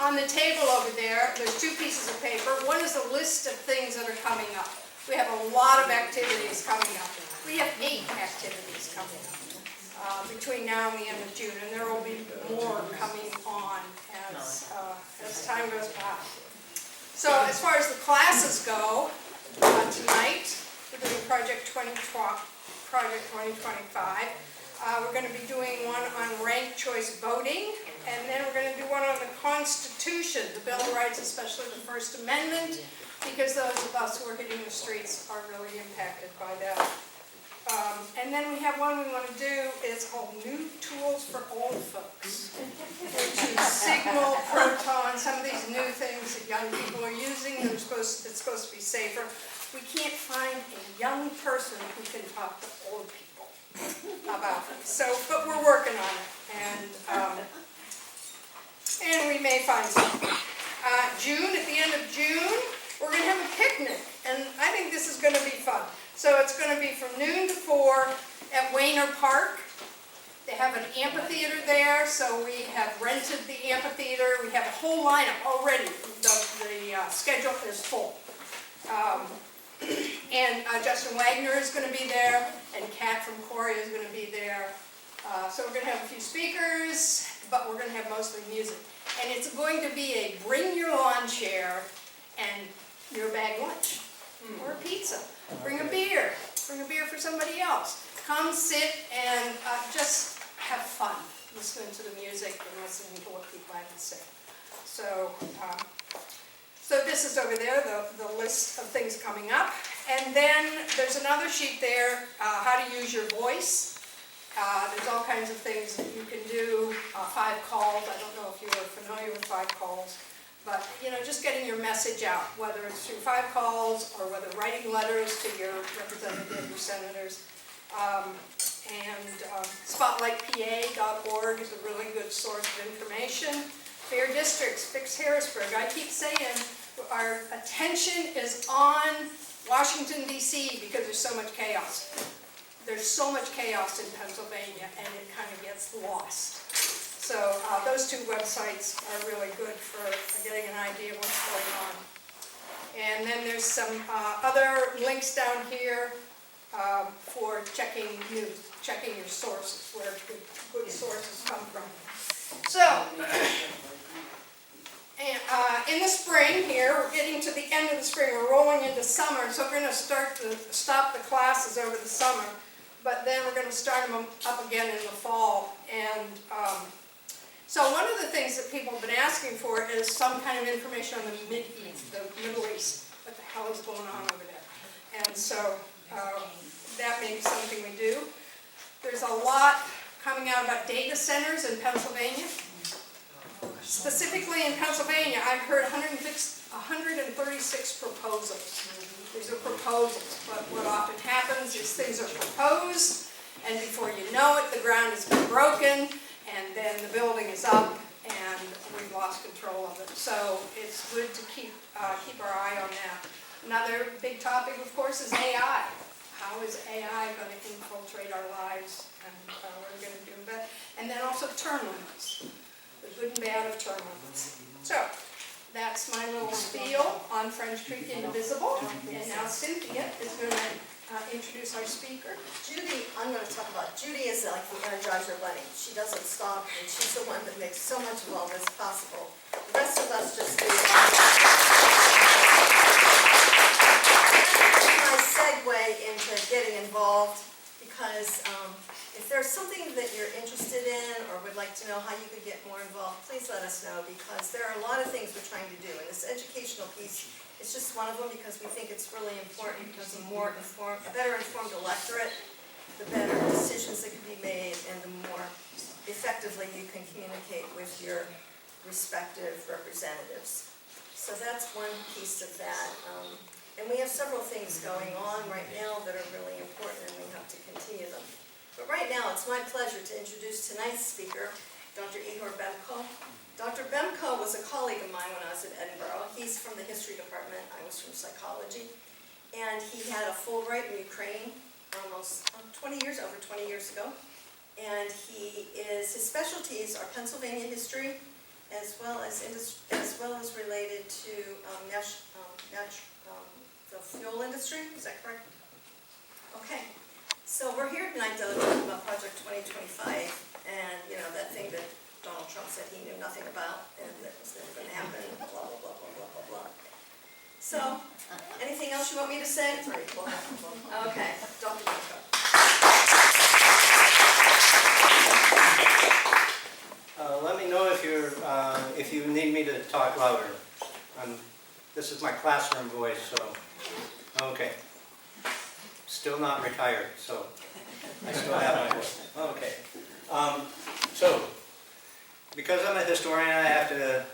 On the table over there, there's two pieces of paper. One is a list of things that are coming up. We have a lot of activities coming up. We have 8 activities coming up between now and the end of June, and there will be more coming on as time goes by. So as far as the classes go, tonight we're doing Project 2025. We're going to be doing one on ranked choice voting, and then we're going to do one on the Constitution, the Bill of Rights, especially the First Amendment, because those of us who are hitting the streets are really impacted by that. And then we have one we want to do, it's called New Tools for Old Folks, which is Signal, Proton, some of these new things that young people are using. It's supposed to be safer. We can't find a young person who can talk to old people about it. So, but we're working on it, and we may find something. June, at the end of June, we're going to have a picnic, and I think this is going to be fun. So it's going to be from noon to 4 at Wayner Park. They have an amphitheater there, so we have rented the amphitheater. We have a whole lineup already. The schedule is full. And Justin Wagner is going to be there, and Kat from Corey is going to be there. So we're going to have a few speakers, but we're going to have mostly music. And it's going to be a bring your lawn chair and your bag lunch, or a pizza. Bring a beer for somebody else. Come sit and just have fun listening to the music and listening to what people have to say. So this is over there, the list of things coming up. And then there's another sheet there, how to use your voice. There's all kinds of things that you can do. 5 calls, I don't know if you are familiar with 5 calls. But, just getting your message out, whether it's through 5 calls or whether writing letters to your representative, your senators. Spotlightpa.org is a really good source of information. Fair Districts, Fix Harrisburg. I keep saying our attention is on Washington, D.C. because there's so much chaos. There's so much chaos in Pennsylvania, and it kind of gets lost. So those 2 websites are really good for getting an idea of what's going on. And then there's some other links down here for checking your sources, where good sources come from. So, in the spring here, we're getting to the end of the spring, we're rolling into summer, so we're going to stop the classes over the summer, but then we're going to start them up again in the fall. And so one of the things that people have been asking for is some kind of information on the Middle East. What the hell is going on over there? And so that may be something we do. There's a lot coming out about data centers in Pennsylvania. Specifically in Pennsylvania, I've heard 136 proposals. These are proposals, but what often happens is things are proposed, and before you know it, the ground has been broken, and then the building is up, and we've lost control of it. So it's good to keep our eye on that. Another big topic, of course, is AI. How is AI going to infiltrate our lives, and what are we going to do with that? And then also term limits, the good and bad of term limits. So that's my little spiel on French Creek Indivisible. And now Cynthia is going to introduce our speaker. Judy, I'm going to talk about. Judy is like the Energizer Bunny. She doesn't stop, and she's the one that makes so much of all this possible. The rest of us just do. My segue into getting involved, because if there's something that you're interested in or would like to know how you could get more involved, please let us know, because there are a lot of things we're trying to do, and this educational piece is just one of them, because we think it's really important, because a better informed electorate, the better decisions that can be made, and the more effectively you can communicate with your respective representatives. So that's one piece of that. And we have several things going on right now that are really important, and we have to continue them. But right now, it's my pleasure to introduce tonight's speaker, Dr. Ihor Bemko. Dr. Bemko was a colleague of mine when I was in Edinburgh. He's from the history department. I was from psychology. And he had a Fulbright in Ukraine almost 20 years ago. And his specialties are Pennsylvania history, as well as related to the fuel industry. Is that correct? Okay. So we're here tonight to talk about Project 2025, and you know that thing that Donald Trump said he knew nothing about, and that was never going to happen. Blah blah blah blah blah blah blah. So, anything else you want me to say? Okay, Dr. Blanco. Let me know if you need me to talk louder. This is my classroom voice, so okay. Still not retired, so I still have my voice. Okay. So, because I'm a historian, I have to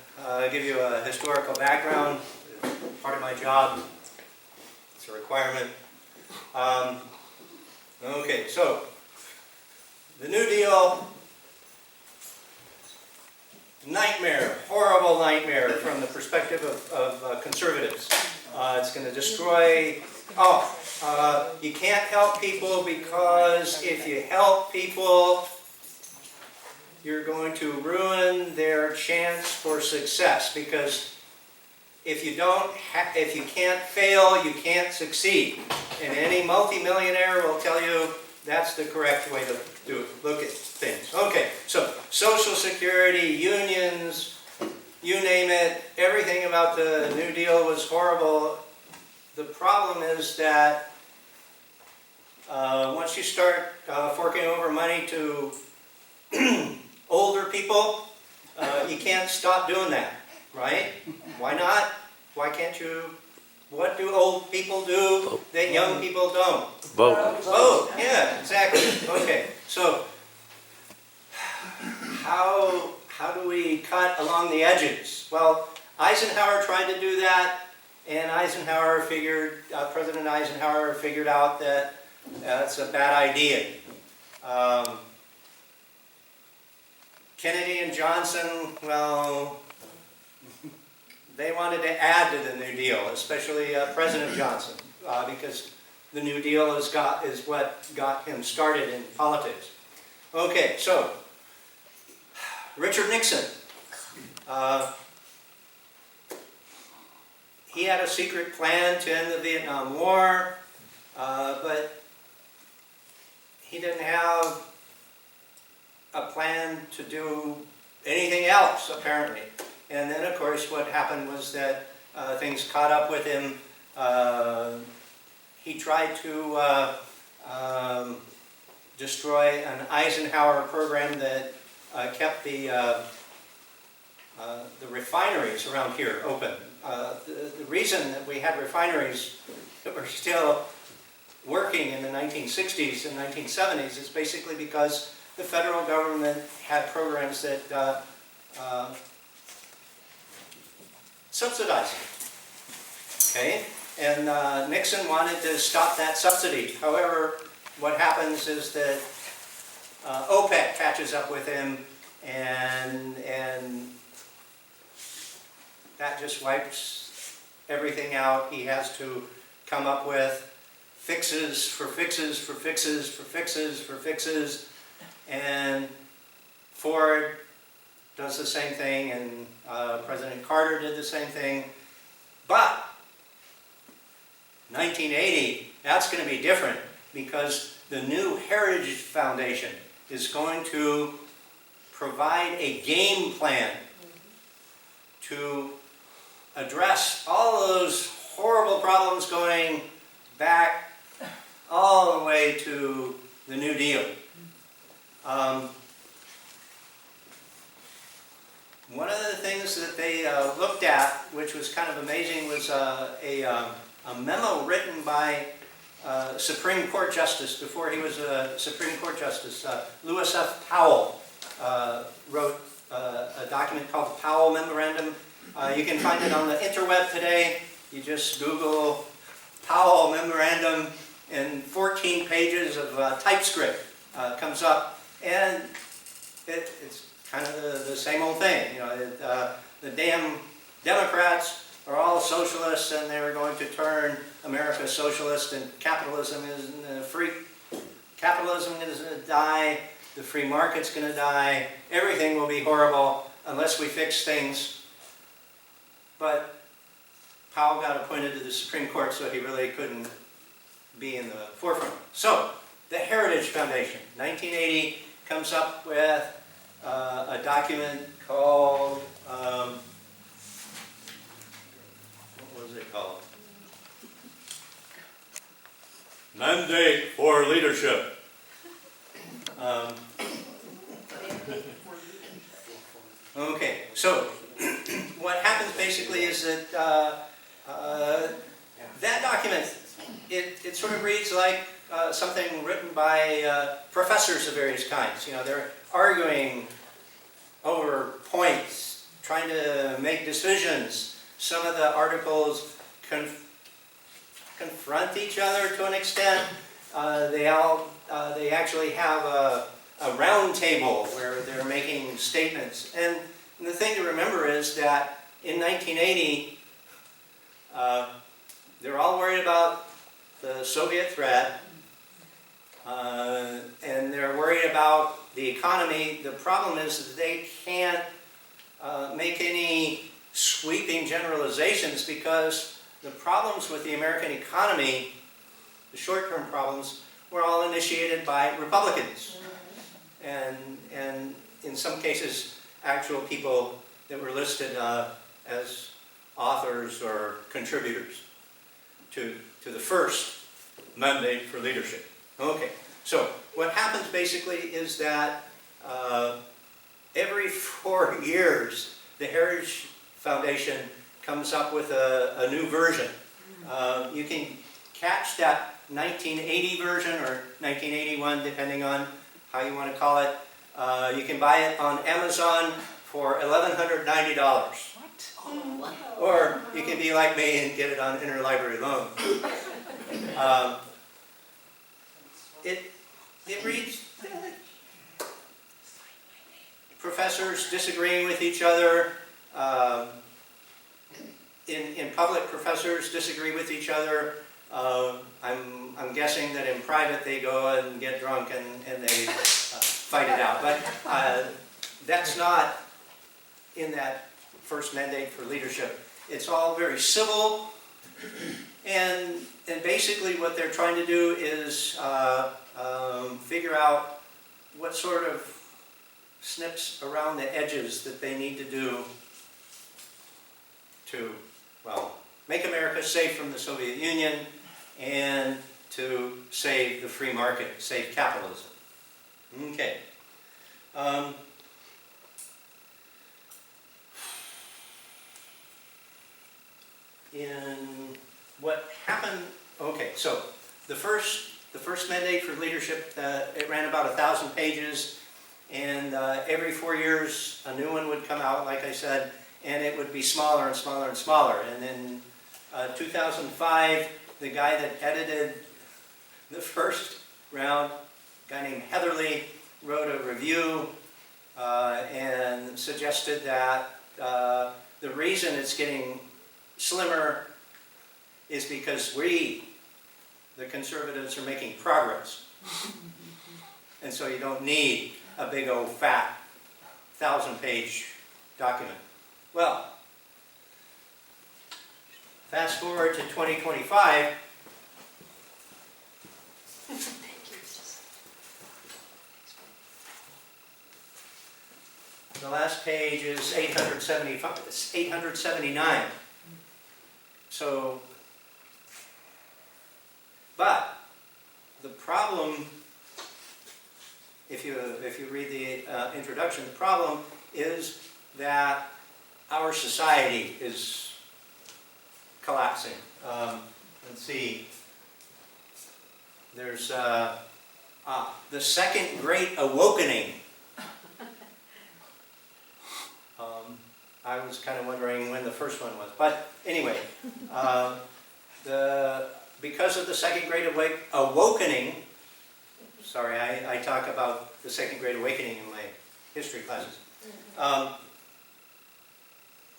give you a historical background. It's part of my job. It's a requirement. Okay, so the New Deal. Nightmare, horrible nightmare from the perspective of conservatives. It's going to destroy, you can't help people because if you help people, you're going to ruin their chance for success, because if you can't fail, you can't succeed. And any multimillionaire will tell you that's the correct way to look at things. Okay, so Social Security, unions, you name it, everything about the New Deal was horrible. The problem is that once you start forking over money to older people, you can't stop doing that, right? Why not? Why can't you? What do old people do that young people don't? Vote. Vote, yeah, exactly. Okay, so how do we cut along the edges? Well, Eisenhower tried to do that, and President Eisenhower figured out that it's a bad idea. Kennedy and Johnson, well, they wanted to add to the New Deal, especially President Johnson, because the New Deal is what got him started in politics. Okay, so Richard Nixon. He had a secret plan to end the Vietnam War, but he didn't have a plan to do anything else, apparently. And then, of course, what happened was that things caught up with him. He tried to destroy an Eisenhower program that kept the refineries around here open. The reason that we had refineries that were still working in the 1960s and 1970s is basically because the federal government had programs that subsidized it. Okay? And Nixon wanted to stop that subsidy. However, what happens is that OPEC catches up with him, and that just wipes everything out. He has to come up with fixes for fixes for fixes for fixes for fixes, and Ford does the same thing, and President Carter did the same thing. But 1980, that's going to be different, because the new Heritage Foundation is going to provide a game plan to address all of those horrible problems going back all the way to the New Deal. One of the things that they looked at, which was kind of amazing, was a memo written by Supreme Court Justice, before he was a Supreme Court Justice. Lewis F. Powell wrote a document called the Powell Memorandum. You can find it on the interweb today. You just Google Powell Memorandum, and 14 pages of typescript comes up, and it's kind of the same old thing. You know, the damn Democrats are all socialists, and they're going to turn America socialist, and capitalism is free. Capitalism is going to die. The free market's going to die. Everything will be horrible. unless we fix things. But Powell got appointed to the Supreme Court, so he really couldn't be in the forefront. So, the Heritage Foundation, 1980, comes up with a document called, what was it called? Mandate for Leadership. Okay, so what happens basically is that that document, it sort of reads like something written by professors of various kinds. You know, they're arguing over points, trying to make decisions. Some of the articles confront each other to an extent. They actually have a round table where they're making statements. And the thing to remember is that in 1980, they're all worried about the Soviet threat, and they're worried about the economy. The problem is that they can't make any sweeping generalizations because the problems with the American economy, the short-term problems, were all initiated by Republicans. And in some cases, actual people that were listed as authors or contributors to the first Mandate for Leadership. Okay, so what happens basically is that every 4 years, the Heritage Foundation comes up with a new version. You can catch that 1980 version or 1981, depending on how you want to call it. You can buy it on Amazon for $1,190. Or you can be like me and get it on interlibrary loan. It reads professors disagreeing with each other. In public, professors disagree with each other. I'm guessing that in private they go and get drunk and they fight it out. But that's not in that first Mandate for Leadership. It's all very civil, and basically what they're trying to do is figure out what sort of snips around the edges that they need to do to, well, make America safe from the Soviet Union and to save the free market, save capitalism. Okay. In what happened, okay, so the first Mandate for Leadership, it ran about 1,000 pages, and every 4 years a new one would come out, like I said, and it would be smaller and smaller and smaller. And in 2005, the guy that edited the first round, a guy named Heatherly, wrote a review and suggested that the reason it's getting slimmer is because we, the conservatives, are making progress. And so you don't need a big old fat 1,000-page document. Well, fast forward to 2025. The last page is 879. So, but the problem, if you read the introduction, the problem is that our society is collapsing. Let's see. There's the Second Great Awakening. I was kind of wondering when the first one was, but anyway, because of the Second Great Awakening. Sorry, I talk about the Second Great Awakening in my history classes.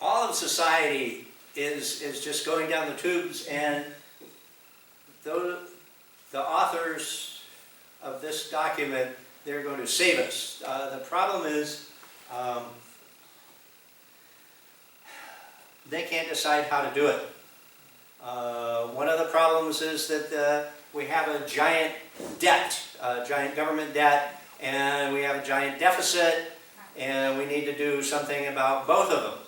All of society is just going down the tubes, and the authors of this document, they're going to save us. The problem is they can't decide how to do it. One of the problems is that we have a giant debt, giant government debt, and we have a giant deficit, and we need to do something about both of them.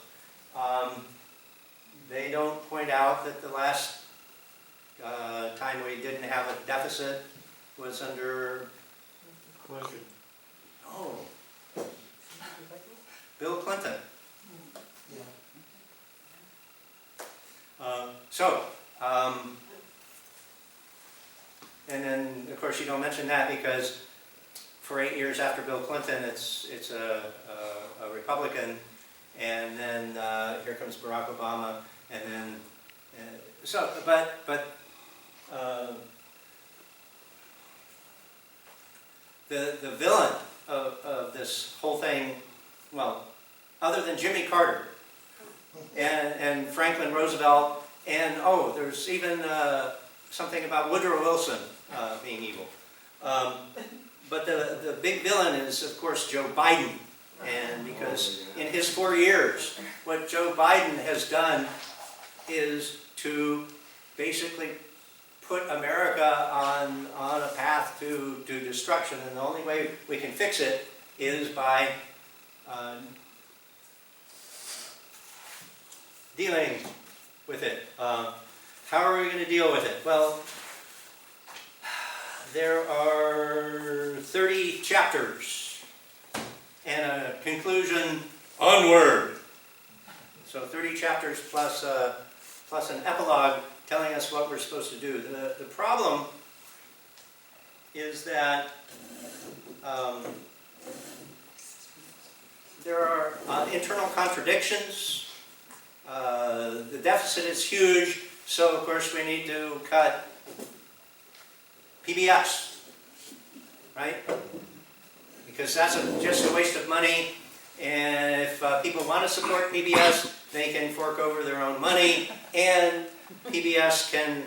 They don't point out that the last time we didn't have a deficit was under, Bill Clinton. And then, of course, you don't mention that because for 8 years after Bill Clinton, it's a Republican, and then here comes Barack Obama, and then the villain of this whole thing, well, other than Jimmy Carter and Franklin Roosevelt, and there's even something about Woodrow Wilson being evil. But the big villain is, of course, Joe Biden. And because in his 4 years, what Joe Biden has done is to basically put America on a path to destruction. And the only way we can fix it is by dealing with it. How are we going to deal with it? Well, there are 30 chapters and a conclusion. Onward! So 30 chapters plus an epilogue telling us what we're supposed to do. The problem is that there are internal contradictions. The deficit is huge, so of course we need to cut PBS, right? Because that's just a waste of money, and if people want to support PBS, they can fork over their own money, and PBS can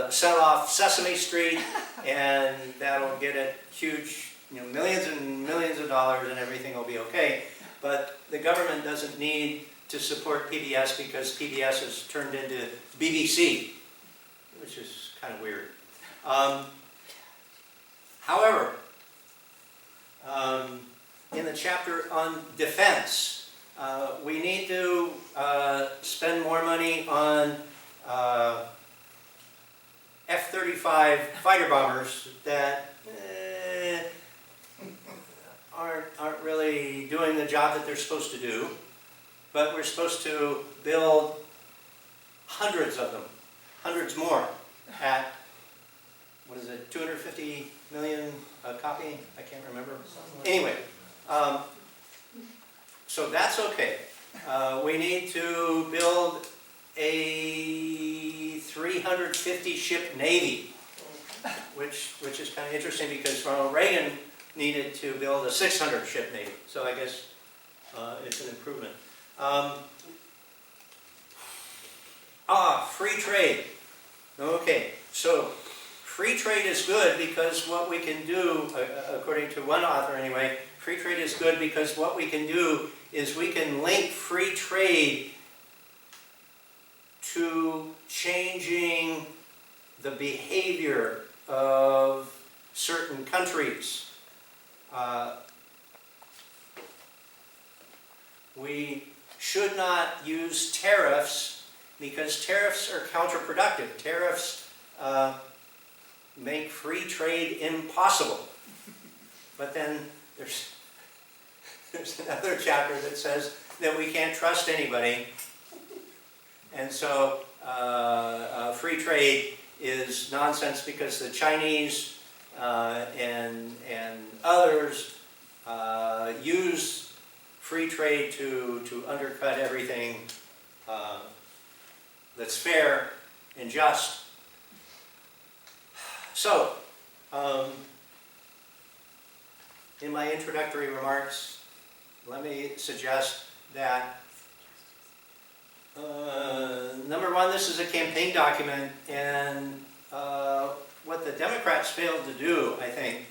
sell off Sesame Street, and that'll get it huge, millions and millions of dollars, and everything will be okay. But the government doesn't need to support PBS because PBS has turned into BBC, which is kind of weird. However, in the chapter on defense, we need to spend more money on F-35 fighter bombers that aren't really doing the job that they're supposed to do. But we're supposed to build hundreds of them, hundreds more, at, 250 million a copy? I can't remember. Anyway, so that's okay. We need to build a 350 ship Navy, which is kind of interesting because Ronald Reagan needed to build a 600 ship Navy. So I guess it's an improvement. Free trade. Okay, so free trade is good because what we can do, according to one author anyway, free trade is good because what we can do is we can link free trade to changing the behavior of certain countries. We should not use tariffs because tariffs are counterproductive. Tariffs make free trade impossible. But then there's another chapter that says that we can't trust anybody. And so free trade is nonsense because the Chinese and others use free trade to undercut everything that's fair and just. So, in my introductory remarks, let me suggest that number one, this is a campaign document, and what the Democrats failed to do, I think,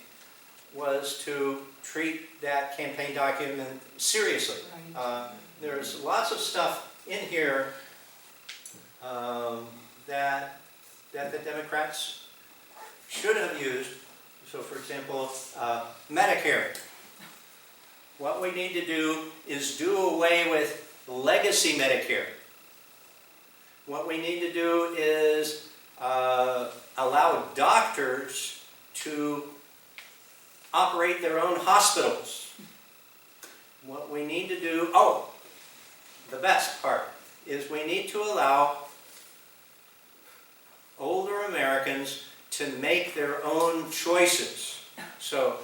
was to treat that campaign document seriously. There's lots of stuff in here that the Democrats should have used. So for example, Medicare. What we need to do is do away with legacy Medicare. What we need to do is allow doctors to operate their own hospitals. What we need to do, the best part, is we need to allow older Americans to make their own choices. So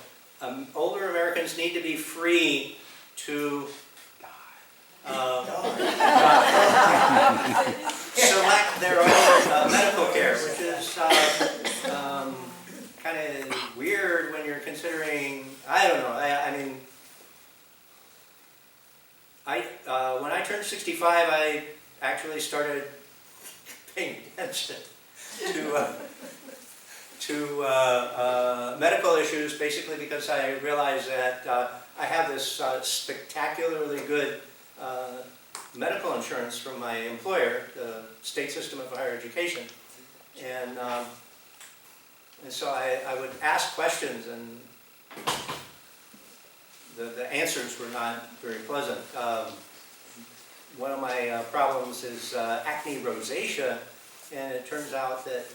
older Americans need to be free to select their own medical care, which is kind of weird when you're considering, I don't know, I mean, when I turned 65, I actually started paying attention to medical issues, basically because I realized that I have this spectacularly good medical insurance from my employer, the State System of Higher Education, and so I would ask questions, and the answers were not very pleasant. One of my problems is acne rosacea, and it turns out that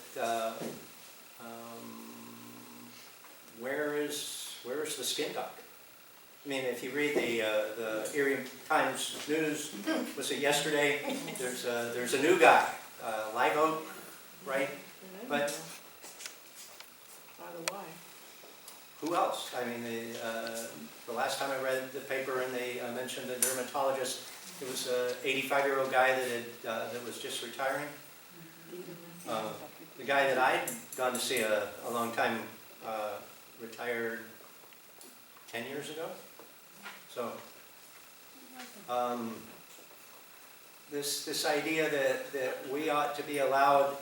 where's the skin doctor? I mean, if you read the Erie Times News, was it yesterday? There's a new guy, Live Oak, right? But who else? I mean, the last time I read the paper and they mentioned a dermatologist, it was an 85-year-old guy that was just retiring. The guy that I'd gone to see a long time retired 10 years ago. So this idea that we ought to be allowed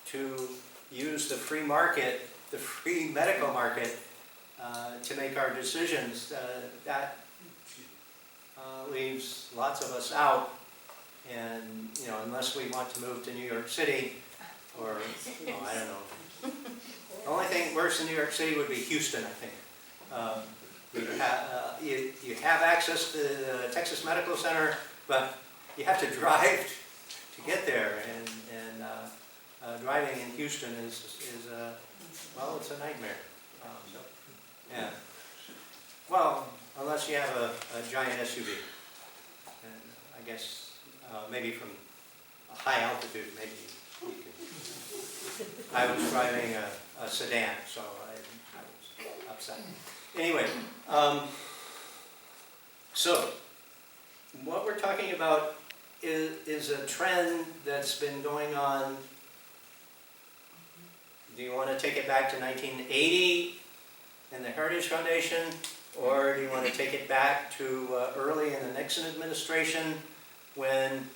to use the free market, the free medical market, to make our decisions, that leaves lots of us out. And unless we want to move to New York City, or I don't know. The only thing worse than New York City would be Houston, I think. You have access to the Texas Medical Center, but you have to drive to get there, and driving in Houston is it's a nightmare. Yeah. Well, unless you have a giant SUV, and I guess maybe from a high altitude, maybe you can. I was driving a sedan, so I was upset. Anyway, so what we're talking about is a trend that's been going on. Do you want to take it back to 1980 and the Heritage Foundation, or do you want to take it back to early in the Nixon administration when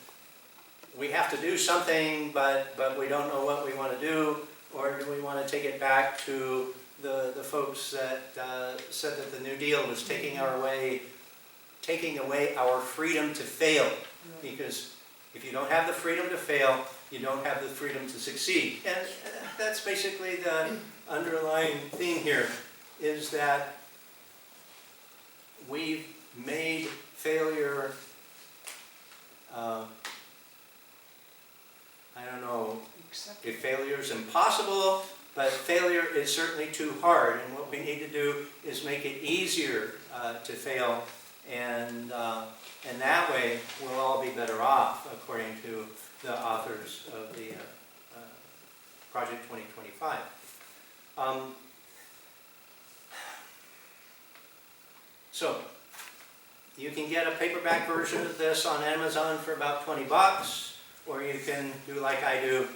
we have to do something, but we don't know what we want to do, or do we want to take it back to the folks that said that the New Deal was taking away our freedom to fail? Because if you don't have the freedom to fail, you don't have the freedom to succeed. And that's basically the underlying theme here, is that we've made failure, I don't know if failure is impossible, but failure is certainly too hard. And what we need to do is make it easier to fail, and that way we'll all be better off, according to the authors of the Project 2025. So you can get a paperback version of this on Amazon for about $20, or you can do like I do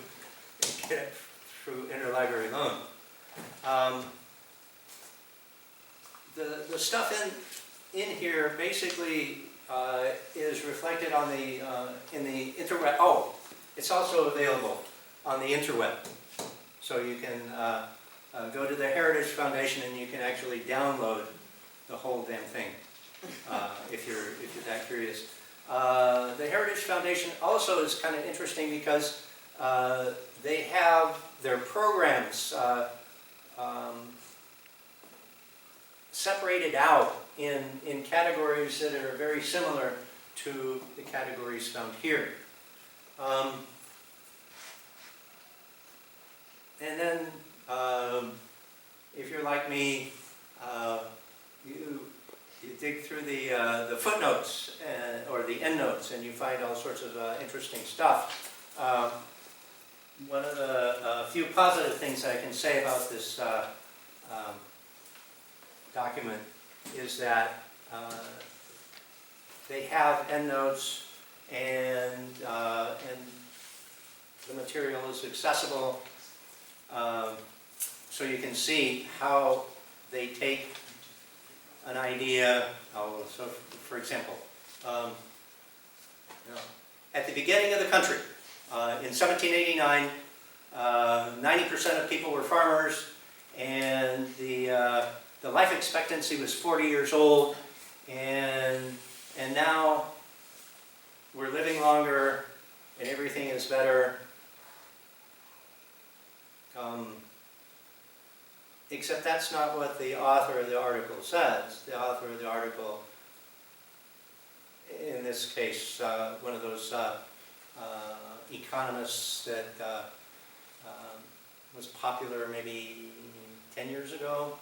and get it through interlibrary loan. The stuff in here basically is reflected on the in the interweb. Oh, it's also available on the interweb, so you can go to the Heritage Foundation and you can actually download the whole damn thing if you're that curious. The Heritage Foundation also is kind of interesting because they have their programs separated out in categories that are very similar to the categories found here. And then, if you're like me, you dig through the footnotes or the endnotes, and you find all sorts of interesting stuff. One of the few positive things I can say about this document is that they have endnotes, and the material is accessible, so you can see how they take an idea. So, for example, at the beginning of the country, in 1789, 90% of people were farmers, and the life expectancy was 40 years old, and now we're living longer, and everything is better. Except that's not what the author of the article says. The author of the article, in this case, one of those economists that was popular maybe 10 years ago,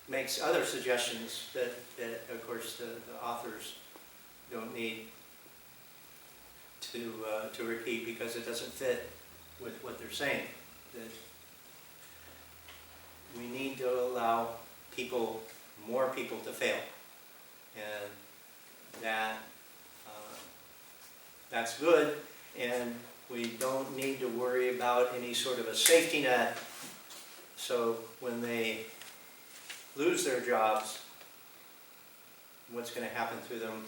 makes other suggestions that of course, the authors don't need to repeat because it doesn't fit with what they're saying. That we need to allow more people to fail, and that's good, and we don't need to worry about any sort of a safety net, so when they lose their jobs, what's going to happen to them?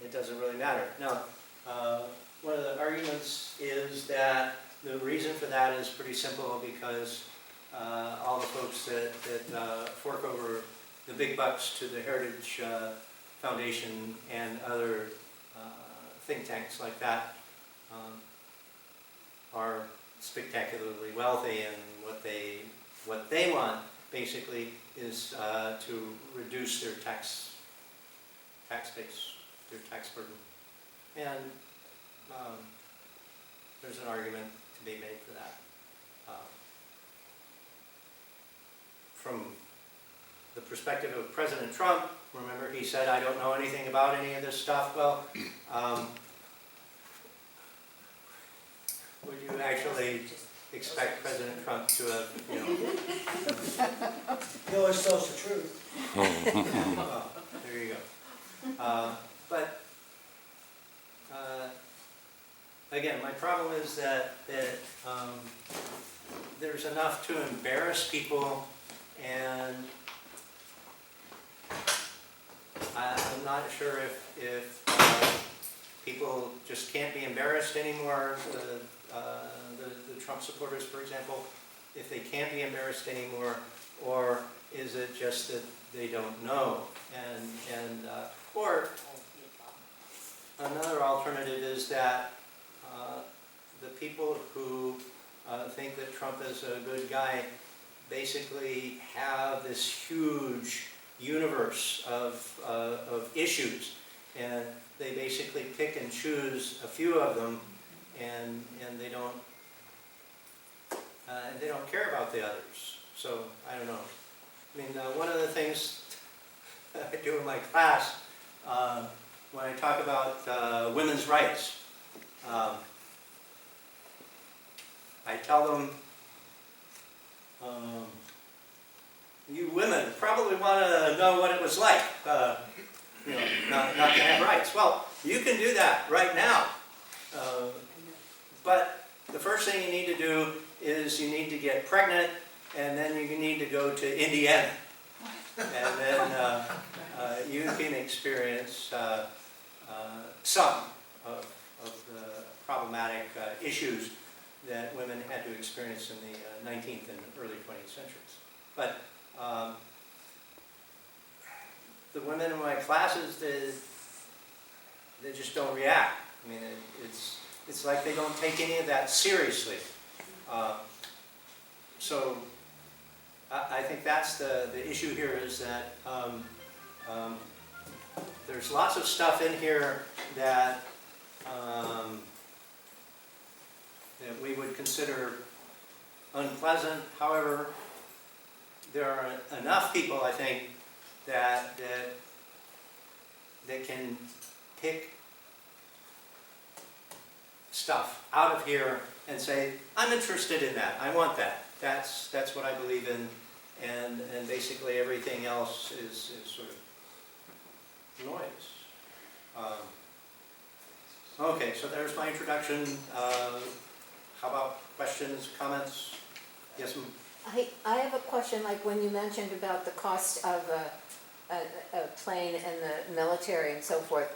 It doesn't really matter. Now, one of the arguments is that the reason for that is pretty simple, because all the folks that fork over the big bucks to the Heritage Foundation and other think tanks like that are spectacularly wealthy, and what they want basically is to reduce their tax base, their tax burden, and there's an argument to be made for that. From the perspective of President Trump, remember he said, "I don't know anything about any of this stuff." Well, would you actually expect President Trump to have, He always tells the truth. well, there you go. But again, my problem is that there's enough to embarrass people, and I'm not sure if people just can't be embarrassed anymore. The Trump supporters, for example, if they can't be embarrassed anymore, or is it just that they don't know? Or another alternative is that the people who think that Trump is a good guy basically have this huge universe of issues, and they basically pick and choose a few of them, and they don't care about the others. So I don't know. I mean, one of the things that I do in my class when I talk about women's rights, I tell them, you women probably want to know what it was like, not to have rights. Well, you can do that right now. But the first thing you need to do is you need to get pregnant, and then you need to go to Indiana. And then you can experience some of the problematic issues that women had to experience in the 19th and early 20th centuries. But the women in my classes, they just don't react. I mean, it's like they don't take any of that seriously. So I think that's the issue here, is that there's lots of stuff in here that that we would consider unpleasant. However, there are enough people, I think, that can pick stuff out of here and say, I'm interested in that, I want that. That's what I believe in, and basically everything else is sort of noise. Okay, so there's my introduction. How about questions, comments? Yes, ma'am? I have a question, like when you mentioned about the cost of a plane and the military and so forth.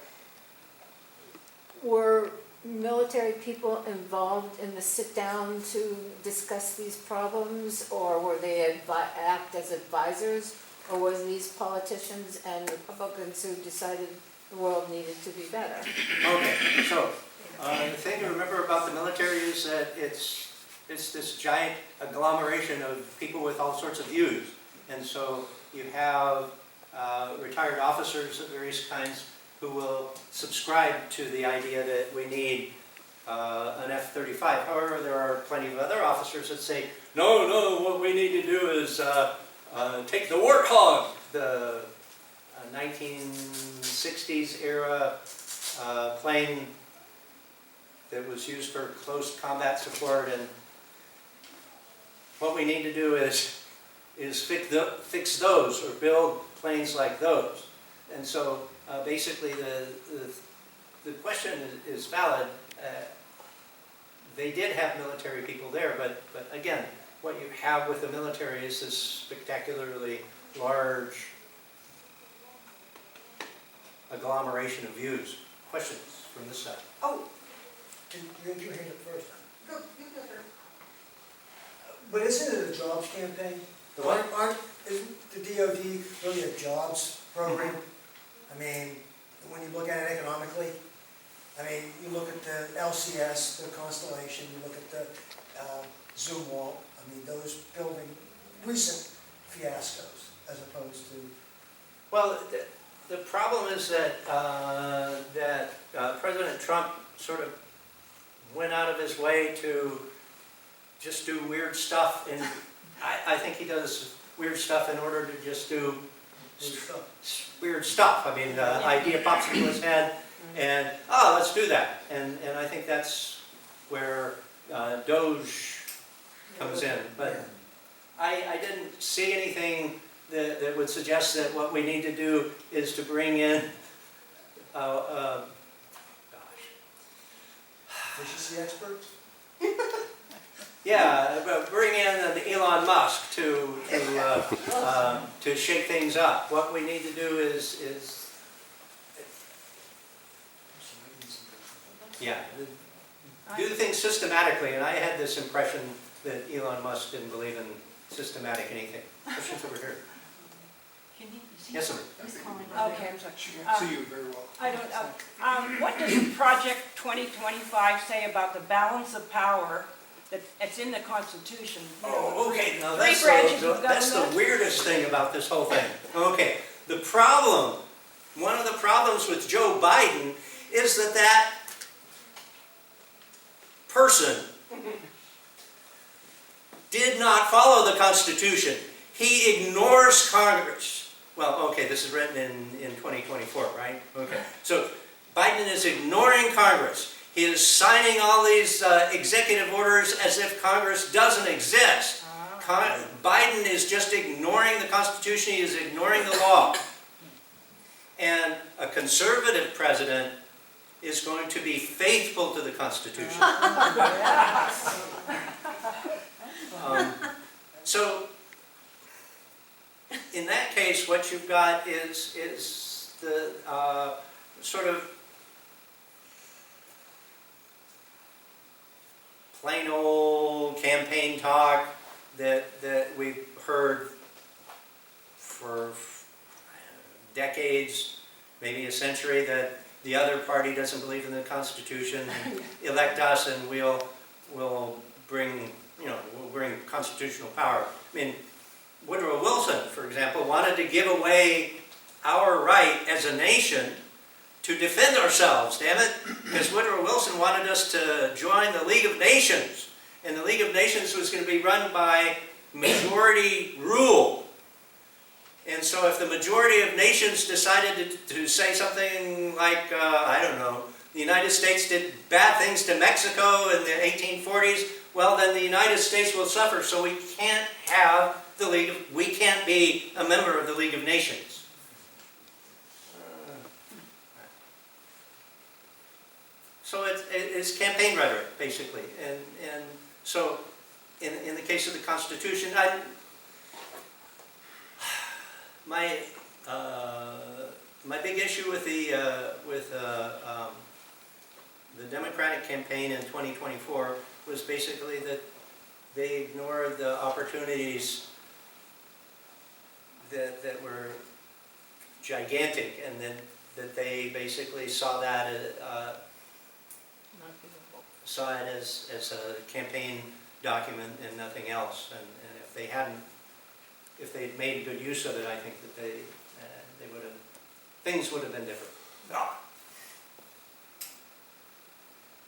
Were military people involved in the sit-down to discuss these problems, or were they act as advisors, or was these politicians and Republicans who decided the world needed to be better? Okay, so the thing to remember about the military is that it's this giant agglomeration of people with all sorts of views. And so you have retired officers of various kinds who will subscribe to the idea that we need an F-35. However, there are plenty of other officers that say, no, what we need to do is take the Warthog, the 1960s era plane that was used for close combat support, and what we need to do is fix those, or build planes like those. And so basically the question is valid. They did have military people there, but again, what you have with the military is this spectacularly large agglomeration of views. Questions from this side? Oh, You had your hand up first. go, you go first. But isn't it a jobs campaign? The what? Isn't the DOD really a jobs program? I mean, when you look at it economically, I mean, you look at the LCS, the Constellation, you look at the Zoom Wall, I mean, those building recent fiascos as opposed to... Well, the problem is that President Trump sort of went out of his way to just do weird stuff, and I think he does weird stuff in order to just do weird stuff. I mean, the idea pops into his head, and let's do that. And I think that's where Doge comes in. But I didn't see anything that would suggest that what we need to do is to bring in, Efficiency experts? bring in an Elon Musk to shake things up. What we need to do is do things systematically. And I had this impression that Elon Musk didn't believe in systematic anything. Questions over here? Yes, sir. Okay. See you very well. I don't know. What does Project 2025 say about the balance of power that's in the Constitution? Oh, okay, now Three that's branches of that's the government. weirdest thing about this whole thing. Okay, one of the problems with Joe Biden is that person did not follow the Constitution. He ignores Congress. Well, okay, this is written in 2024, right? Okay, so Biden is ignoring Congress. He is signing all these executive orders as if Congress doesn't exist. Biden is just ignoring the Constitution. He is ignoring the law. And a conservative president is going to be faithful to the Constitution. So, in that case, what you've got is the sort of plain old campaign talk that we've heard for decades, maybe a century, that the other party doesn't believe in the Constitution, elect us and we'll bring, we'll bring constitutional power. I mean, Woodrow Wilson, for example, wanted to give away our right as a nation to defend ourselves, damn it, because Woodrow Wilson wanted us to join the League of Nations, and the League of Nations was going to be run by majority rule. And so if the majority of nations decided to say something like, I don't know, the United States did bad things to Mexico in the 1840s, well then the United States will suffer, so we can't have the we can't be a member of the League of Nations. So it's campaign rhetoric, basically. And so in the case of the Constitution, my big issue with the Democratic campaign in 2024 was basically that they ignored the opportunities that were gigantic, and then that they basically saw that saw it as a campaign document and nothing else. And if they'd made good use of it, I think that they would have, things would have been different.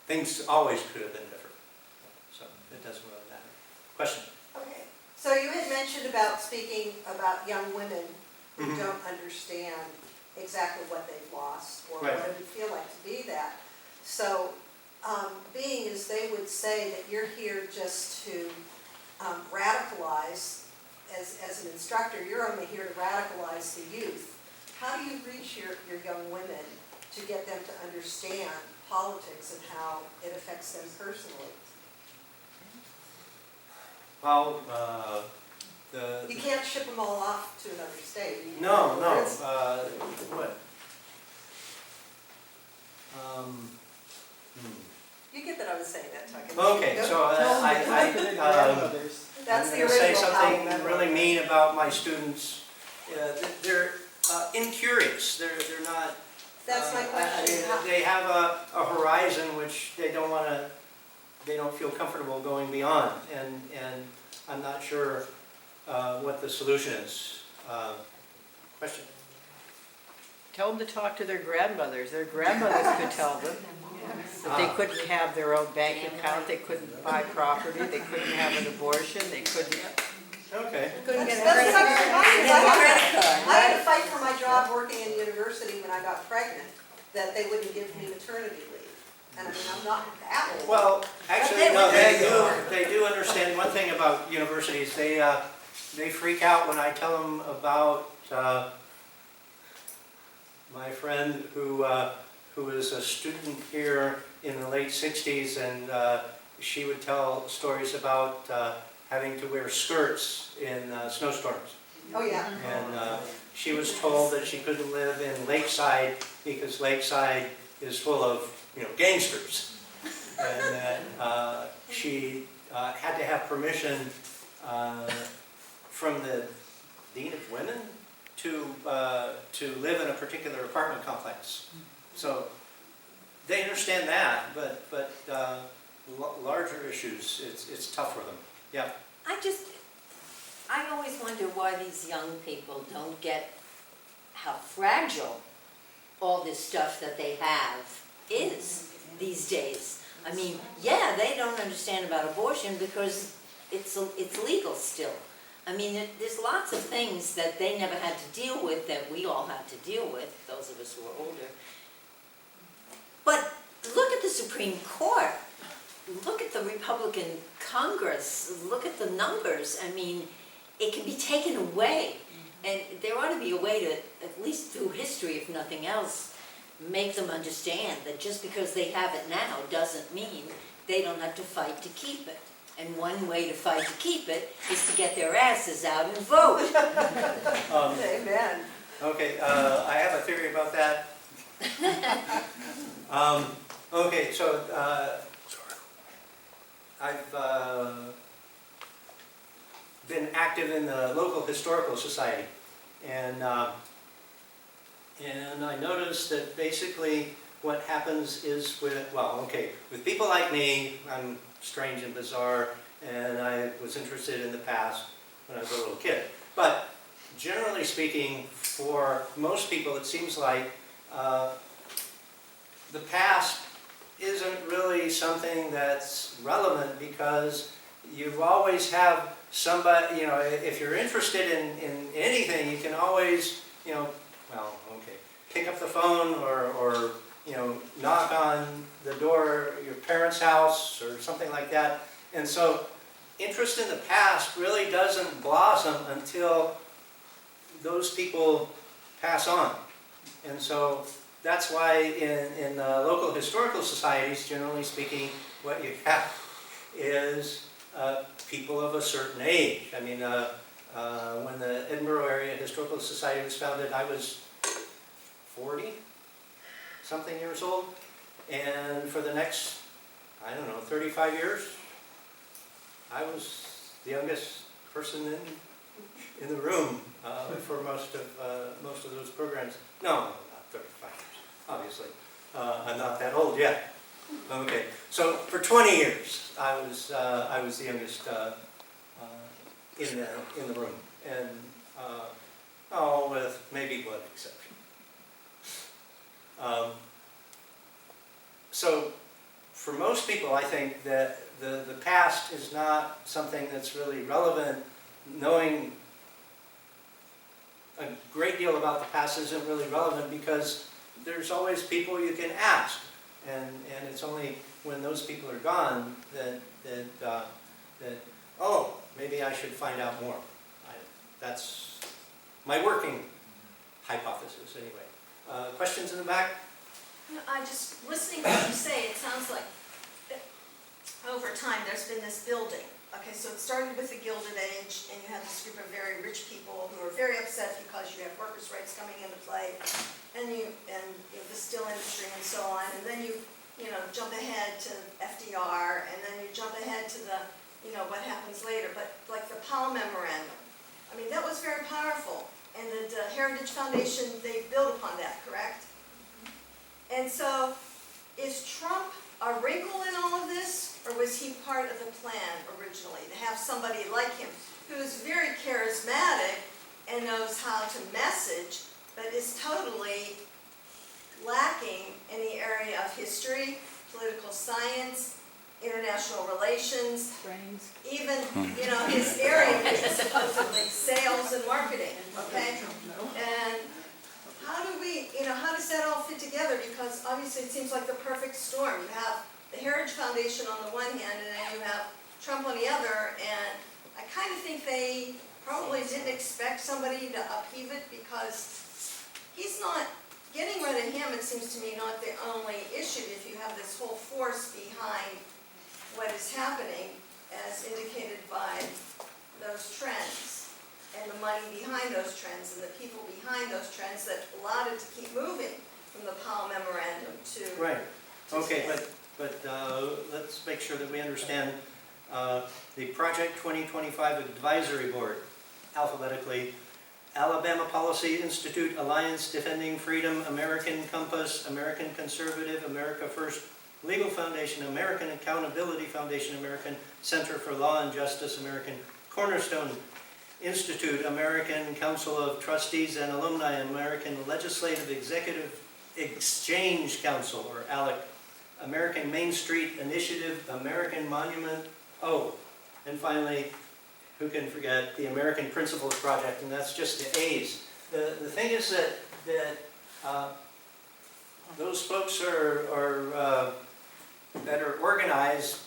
Things always could have been different. So it doesn't really matter. Question? Okay, so you had mentioned about speaking about young women who Mhm. don't understand exactly what they've lost or Right. what it would feel like to be that. So, being as they would say that you're here just to radicalize, as an instructor, you're only here to radicalize the youth. How do you reach your young women to get them to understand politics and how it affects them personally? Well, You can't ship them all off to another state. No. There's- What? You get that I was saying that, talking. Okay, so That's I'm the going to say original something comment. really mean about my students. They're incurious. They're not. That's my question. How- They have a horizon which they don't want to. They don't feel comfortable going beyond, and I'm not sure what the solution is. Question. Tell them to talk to their grandmothers. Their grandmothers could tell them that they couldn't have their own bank account, they couldn't buy property, they couldn't have an abortion, they couldn't. Okay. That's I had to fight for my job working in university when I got pregnant, that they wouldn't give me maternity leave. And I mean, I'm not that old. Well, actually, But no, they they do understand one thing about universities. They freak out when I tell them about my friend who was a student here in the late 60s, and she would tell stories about having to wear skirts in snowstorms. Oh, yeah. And she was told that she couldn't live in Lakeside because Lakeside is full of, gangsters. And that she had to have permission from the Dean of Women to live in a particular apartment complex. So they understand that, but larger issues, it's tough for them. Yeah. I always wonder why these young people don't get how fragile all this stuff that they have is these days. I mean, yeah, they don't understand about abortion because it's legal still. I mean, there's lots of things that they never had to deal with that we all had to deal with, those of us who are older. But look at the Supreme Court. Look at the Republican Congress. Look at the numbers. I mean, it can be taken away. And there ought to be a way to, at least through history, if nothing else, make them understand that just because they have it now doesn't mean they don't have to fight to keep it. And one way to fight to keep it is to get their asses out and vote. Amen. Okay, I have a theory about that. Okay, so I've been active in the local historical society, and I noticed that basically what happens is with people like me, I'm strange and bizarre, and I was interested in the past when I was a little kid. But generally speaking, for most people, it seems like the past isn't really something that's relevant, because you always have somebody, if you're interested in anything, you can always, pick up the phone or knock on the door of your parents' house or something like that. And so interest in the past really doesn't blossom until those people pass on. And so that's why in local historical societies, generally speaking, what you have is people of a certain age. I mean, when the Edinburgh Area Historical Society was founded, I was 40-something years old. And for the next, 35 years, I was the youngest person in the room for most of those programs. No, not 35 years, obviously. I'm not that old yet. Okay, so for 20 years, I was the youngest in the room, and with maybe one exception. So for most people, I think that the past is not something that's really relevant. Knowing a great deal about the past isn't really relevant, because there's always people you can ask, and it's only when those people are gone that maybe I should find out more. That's my working hypothesis, anyway. Questions in the back? I just, listening to what you say, it sounds like over time there's been this building. Okay, so it started with the Gilded Age, and you had this group of very rich people who are very upset because you have workers' rights coming into play, and the steel industry and so on, and then you jump ahead to FDR, and then you jump ahead to the, what happens later. But like the Powell Memorandum, I mean, that was very powerful, and the Heritage Foundation, they built upon that, correct? And so, is Trump a wrinkle in all of this, or was he part of the plan originally, to have somebody like him, who is very charismatic and knows how to message, but is totally lacking in the area of history, political science, international relations, Brains. even, his area, which is supposedly sales and marketing, okay? And how does that all fit together? Because obviously it seems like the perfect storm. You have the Heritage Foundation on the one hand, and then you have Trump on the other, and I kind of think they probably didn't expect somebody to upheave it, because he's not, getting rid of him, it seems to me, not the only issue if you have this whole force behind what is happening, as indicated by those trends, and the money behind those trends, and the people behind those trends that allowed it to keep moving from the Powell Memorandum to... Right. Okay, but let's make sure that we understand the Project 2025 Advisory Board, alphabetically: Alabama Policy Institute, Alliance Defending Freedom, American Compass, American Conservative, America First, Legal Foundation, American Accountability Foundation, American Center for Law and Justice, American Cornerstone Institute, American Council of Trustees and Alumni, American Legislative Executive Exchange Council, or ALEC, American Main Street Initiative, American Monument, and finally, who can forget, the American Principles Project, and that's just the A's. The thing is that those folks are better organized,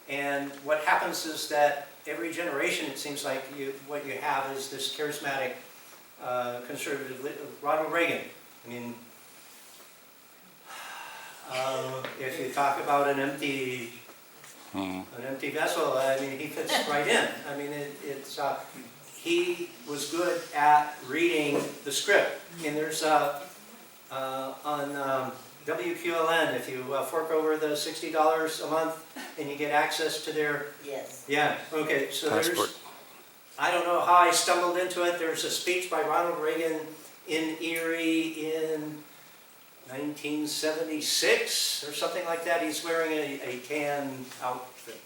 and what happens is that every generation, it seems like what you have is this charismatic conservative, Ronald Reagan. I mean, if you talk about an empty vessel, I mean, he fits right in. I mean, he was good at reading the script. And there's on WQLN, if you fork over the $60 a month and you get access to their, Yes. yeah, okay, so Passport. there's, I don't know how I stumbled into it, there's a speech by Ronald Reagan in Erie in 1976 or something like that. He's wearing a tan outfit,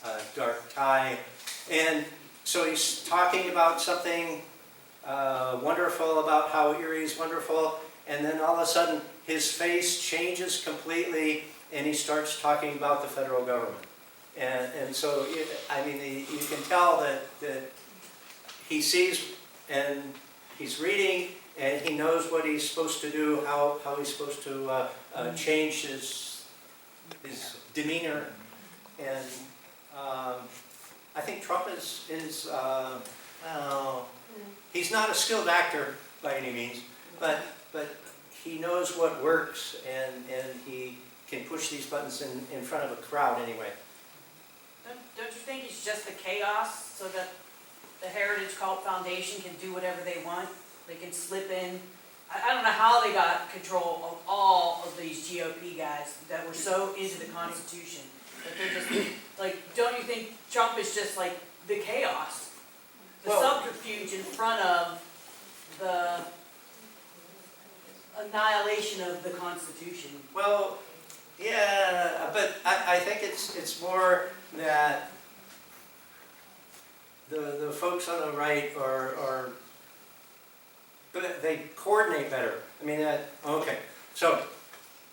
a dark tie. And so he's talking about something wonderful, about how Erie is wonderful. And then all of a sudden, his face changes completely and he starts talking about the federal government. And so, I mean, you can tell that he sees and he's reading and he knows what he's supposed to do, how he's supposed to change his demeanor. And I think Trump is well, he's not a skilled actor by any means, but he knows what works and he can push these buttons in front of a crowd anyway. Don't you think it's just the chaos so that the Heritage Cult Foundation can do whatever they want? They can slip in. I don't know how they got control of all of these GOP guys that were so into the Constitution. That they're just, like, don't you think Trump is just like the chaos? The Well- subterfuge in front of the annihilation of the Constitution. Well, yeah, but I think it's more that the folks on the right are they coordinate better. I mean, okay, so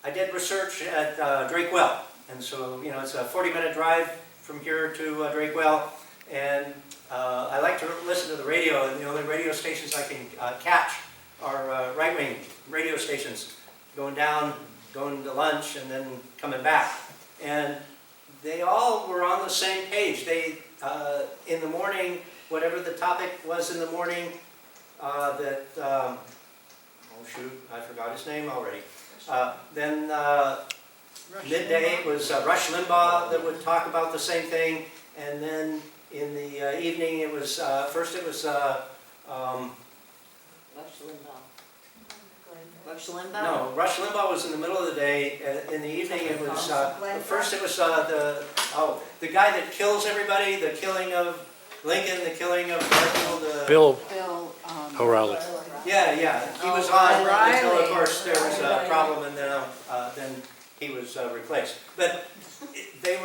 I did research at Drake Well, and so, you know, it's a 40-minute drive from here to Drake Well, and I like to listen to the radio, and the only radio stations I can catch are right-wing radio stations, going down, going to lunch, and then coming back. And they all were on the same page. They, in the morning, whatever the topic was in the morning, oh shoot, I forgot his name already. Then midday it was Rush Limbaugh that would talk about the same thing, and then in the evening it was, first it was, Rush Limbaugh. Rush Limbaugh? no, Rush Limbaugh was in the middle of the day. In the evening it was, first it was the guy that kills everybody, the killing of Lincoln, the killing of Marshall, Bill Bill, O'Reilly. Yeah, he was on until, of O'Reilly. course, there was a problem, and then he was replaced. But they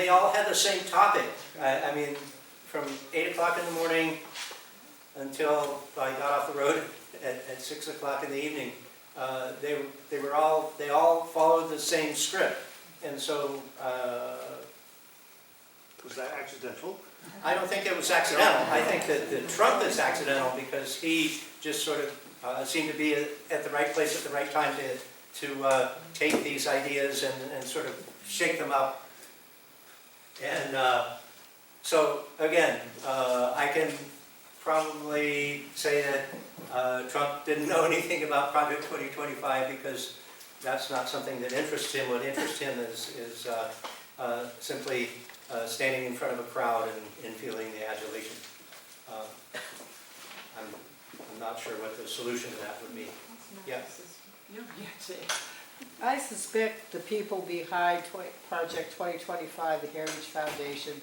all had the same topic. I mean, from 8 o'clock in the morning until I got off the road at 6 o'clock in the evening, they all followed the same script. And so Was that accidental? I don't think it was accidental. I think that Trump is accidental because he just sort of seemed to be at the right place at the right time to take these ideas and sort of shake them up. And so again, I can probably say that Trump didn't know anything about Project 2025 because that's not something that interests him. What interests him is simply standing in front of a crowd and feeling the adulation. I'm not sure what the solution to that would be. Yeah. I suspect the people behind Project 2025, the Heritage Foundation,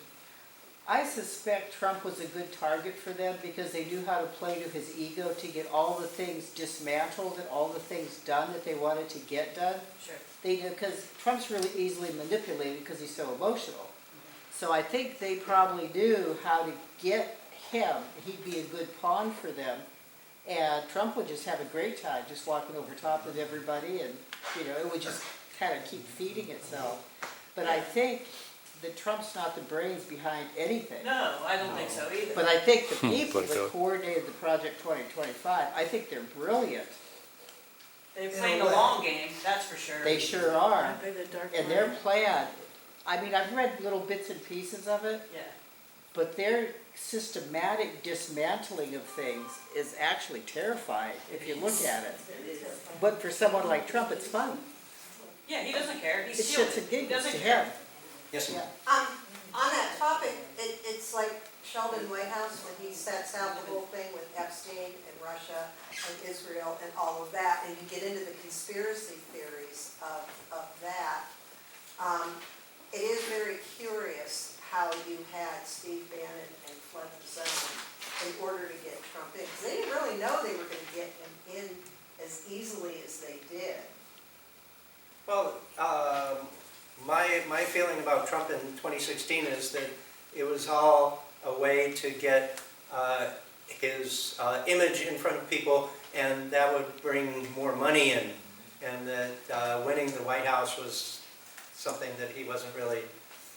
I suspect Trump was a good target for them because they knew how to play to his ego to get all the things dismantled and all the things done that they wanted to get done. Sure. They do, because Trump's really easily manipulated because he's so emotional. So I think they probably knew how to get him. He'd be a good pawn for them. And Trump would just have a great time just walking over top of everybody and, you know, it would just kind of keep feeding itself. But I think that Trump's not the brains behind anything. No, I don't think so either. But I think the people But, that coordinated the Project 2025, I think they're brilliant. They played the long game, that's for sure. They sure are. And their plan, I mean, I've read little bits and pieces of it, Yeah. but their systematic dismantling of things is actually terrifying if you look at it. But for someone like Trump, it's fun. Yeah, he doesn't care. He's It's stealing shits and it. He giggles doesn't to care. him. Yes, ma'am. On that topic, it's like Sheldon Whitehouse when he sets out the whole thing with Epstein and Russia and Israel and all of that, and you get into the conspiracy theories of that. it is very curious how you had Steve Bannon and flood the zone in order to get Trump in. Because they didn't really know they were going to get him in as easily as they did. Well, my feeling about Trump in 2016 is that it was all a way to get his image in front of people, and that would bring more money in, and that winning the White House was something that he wasn't really.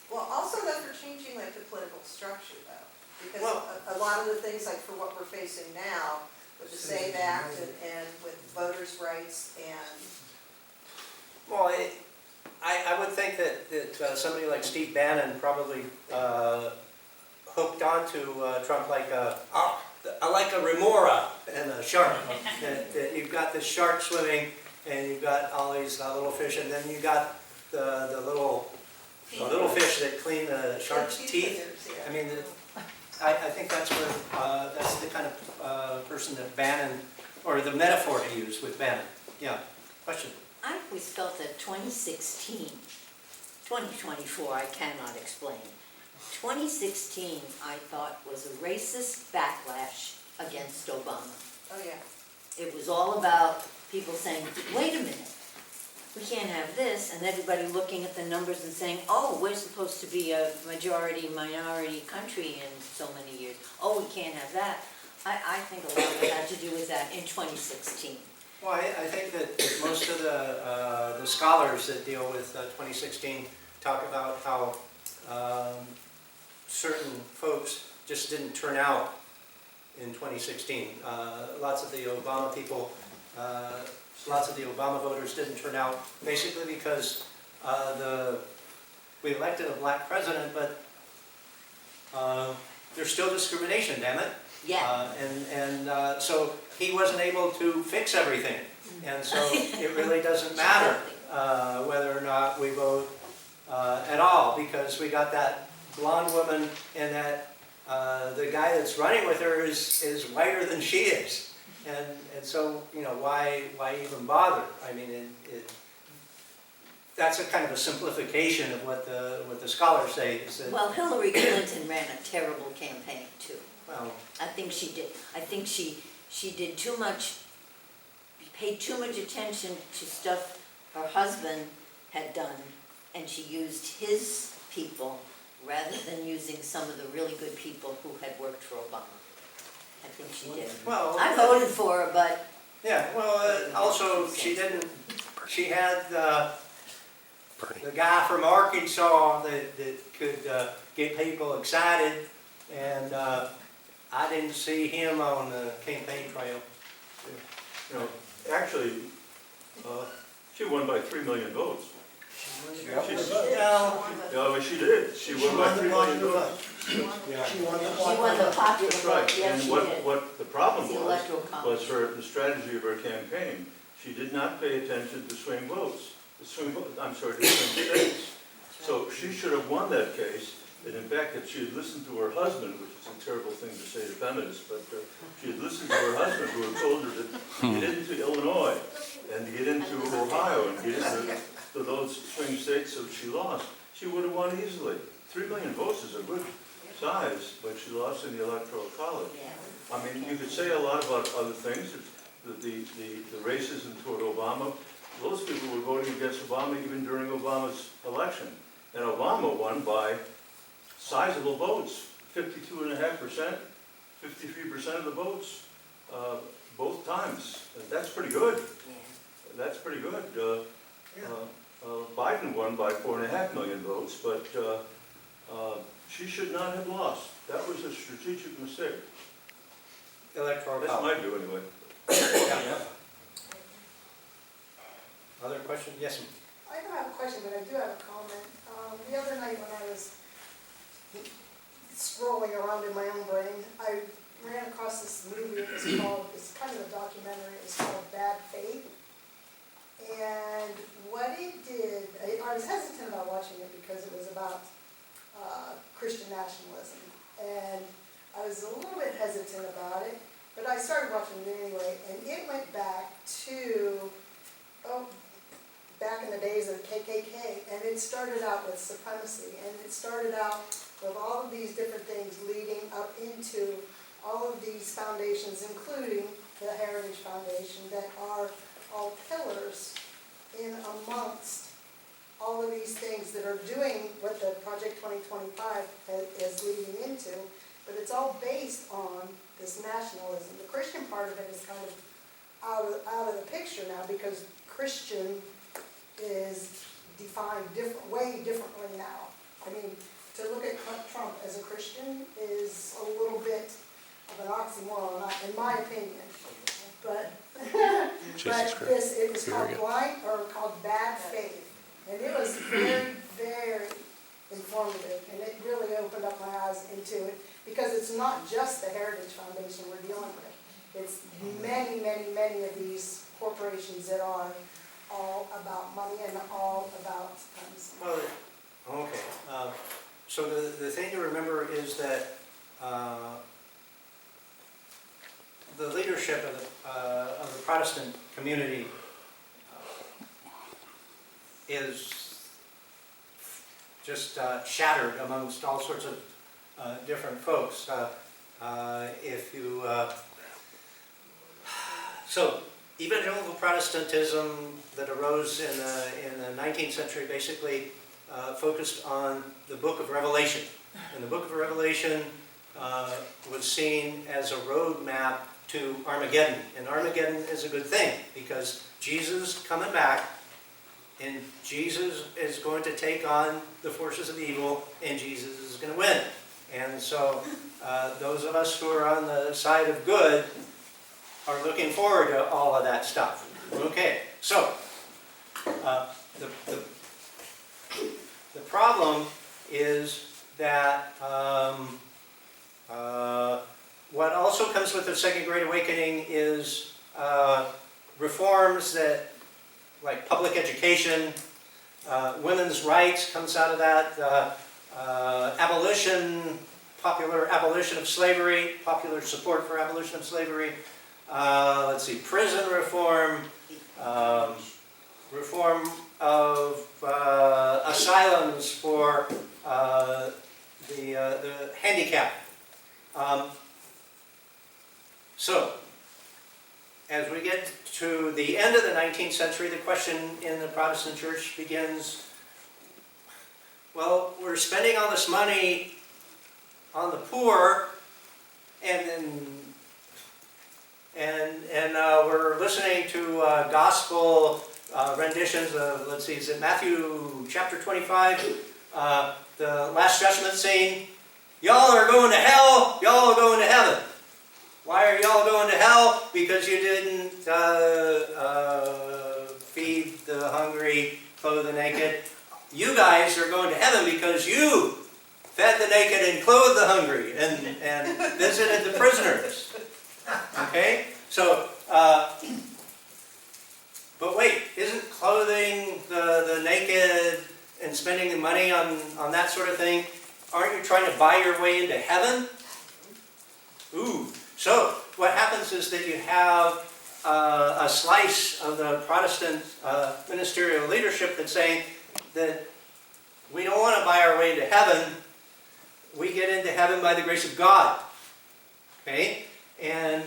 Well, also though for changing like the political structure though, because Well- a lot of the things like for what we're facing now with the SAVE Act and with voters' rights and. Well, I would think that somebody like Steve Bannon probably hooked onto Trump like a remora and a shark. that you've got this shark swimming, and you've got all these little fish, and then you got the little fish that clean the shark's teeth. I mean, I think that's what that's the kind of person that Bannon, or the metaphor to use with Bannon. Yeah. Question. I always felt that 2016, 2024, I cannot explain. 2016, I thought, was a racist backlash against Obama. Oh, yeah. It was all about people saying, wait a minute, we can't have this, and everybody looking at the numbers and saying, oh, we're supposed to be a majority-minority country in so many years. Oh, we can't have that. I think a lot of it had to do with that in 2016. Well, I think that most of the scholars that deal with 2016 talk about how certain folks just didn't turn out in 2016. Lots of the Obama people, lots of the Obama voters didn't turn out, basically because we elected a black president, but there's still discrimination, damn it. Yeah. So he wasn't able to fix everything. And so it really doesn't matter whether or not we vote at all, because we got that blonde woman, and that the guy that's running with her is whiter than she is. And so, why even bother? I mean, that's a kind of a simplification of what the scholars say. Is that, Well, Hillary Clinton ran a terrible campaign, too. well, I think she did. I think she did too much, paid too much attention to stuff her husband had done, and she used his people rather than using some of the really good people who had worked for Obama. I think she did. well, I voted for her, but yeah. Well, also she had the guy from Arkansas that could get people excited, and I didn't see him on the campaign trail. Actually, she won by 3 million votes. Yeah, she did. She won by 3 million votes. She won the she won the popular That's vote. right. Yes, And she what, did. what the problem The Electoral College. was the strategy of her campaign. She did not pay attention to swing votes. To swing states. So she should have won that case. And in fact, if she had listened to her husband, which is a terrible thing to say to feminists, but she had listened to her husband, who had told her to get into Illinois and to get into Ohio and get into those swing states, so she lost. She would have won easily. 3 million votes is a good size, but she lost in the Electoral College. Yeah. I mean, you could say a lot about other things, the racism toward Obama. Those people were voting against Obama even during Obama's election. And Obama won by sizable votes, 52.5%, 53% of the votes, both times. That's pretty good. Yeah. That's pretty good. Biden won by 4.5 million votes, but she should not have lost. That was a strategic mistake. Electoral That's college. my view, anyway. Yeah. Other questions? Yes, ma'am. I don't have a question, but I do have a comment. The other night when I was scrolling around in my own brain, I ran across this movie. It's kind of a documentary. It's called Bad Faith. And what it did, I was hesitant about watching it because it was about Christian nationalism. And I was a little bit hesitant about it, but I started watching it anyway. And it went back to back in the days of KKK, and it started out with supremacy, and it started out with all of these different things leading up into all of these foundations, including the Heritage Foundation, that are all pillars in amongst all of these things that are doing what the Project 2025 is leading into, but it's all based on this nationalism. The Christian part of it is kind of out of the picture now, because Christian is defined way differently now. I mean, to look at Trump as a Christian is a little bit of an oxymoron, in my opinion. But, it was called blind, or called bad faith. And it was very, very informative, and it really opened up my eyes into it, because it's not just the Heritage Foundation we're dealing with. It's many, many, many of these corporations that are all about money and all about Well, okay. So the thing to remember is that the leadership of the Protestant community is just shattered amongst all sorts of different folks. So evangelical Protestantism that arose in the 19th century basically focused on the Book of Revelation. And the Book of Revelation was seen as a roadmap to Armageddon. And Armageddon is a good thing, because Jesus is coming back, and Jesus is going to take on the forces of evil, and Jesus is going to win. And so those of us who are on the side of good are looking forward to all of that stuff. Okay, so the problem is that what also comes with the Second Great Awakening is reforms that, like public education, women's rights comes out of that, popular abolition of slavery, popular support for abolition of slavery, let's see, prison reform, reform of asylums for the handicapped. So, as we get to the end of the 19th century, the question in the Protestant church begins, well, we're spending all this money on the poor, and we're listening to gospel renditions of, let's see, is it Matthew chapter 25, the Last Judgment scene? Y'all are going to hell, y'all are going to heaven. Why are y'all going to hell? Because you didn't feed the hungry, clothe the naked. You guys are going to heaven because you fed the naked and clothed the hungry and visited the prisoners. Okay? So, but wait, isn't clothing the naked and spending the money on that sort of thing, aren't you trying to buy your way into heaven? Ooh. So, what happens is that you have a slice of the Protestant ministerial leadership that's saying that we don't want to buy our way into heaven. We get into heaven by the grace of God. Okay? And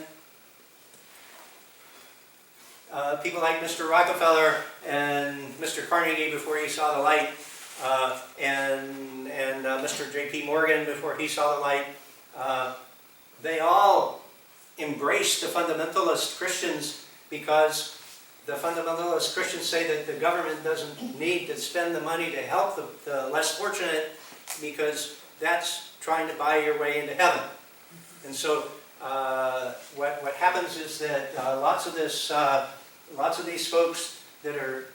people like Mr. Rockefeller and Mr. Carnegie before he saw the light, and Mr. J.P. Morgan before he saw the light, they all embraced the fundamentalist Christians, because the fundamentalist Christians say that the government doesn't need to spend the money to help the less fortunate, because that's trying to buy your way into heaven. And so what happens is that lots of these folks that are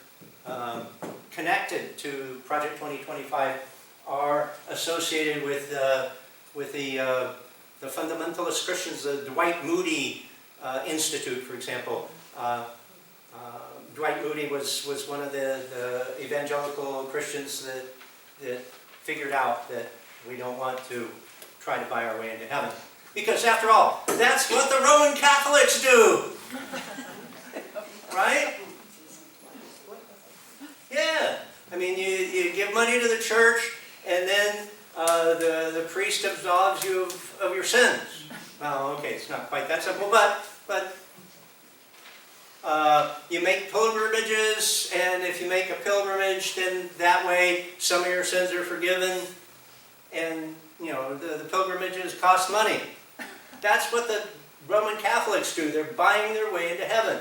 connected to Project 2025 are associated with the fundamentalist Christians, the Dwight Moody Institute, for example. Dwight Moody was one of the evangelical Christians that figured out that we don't want to try to buy our way into heaven. Because after all, that's what the Roman Catholics do! Right? Yeah, I mean, you give money to the church, and then the priest absolves you of your sins. Well, okay, it's not quite that simple, but you make pilgrimages, and if you make a pilgrimage, then that way some of your sins are forgiven, and you know the pilgrimages cost money. That's what the Roman Catholics do. They're buying their way into heaven.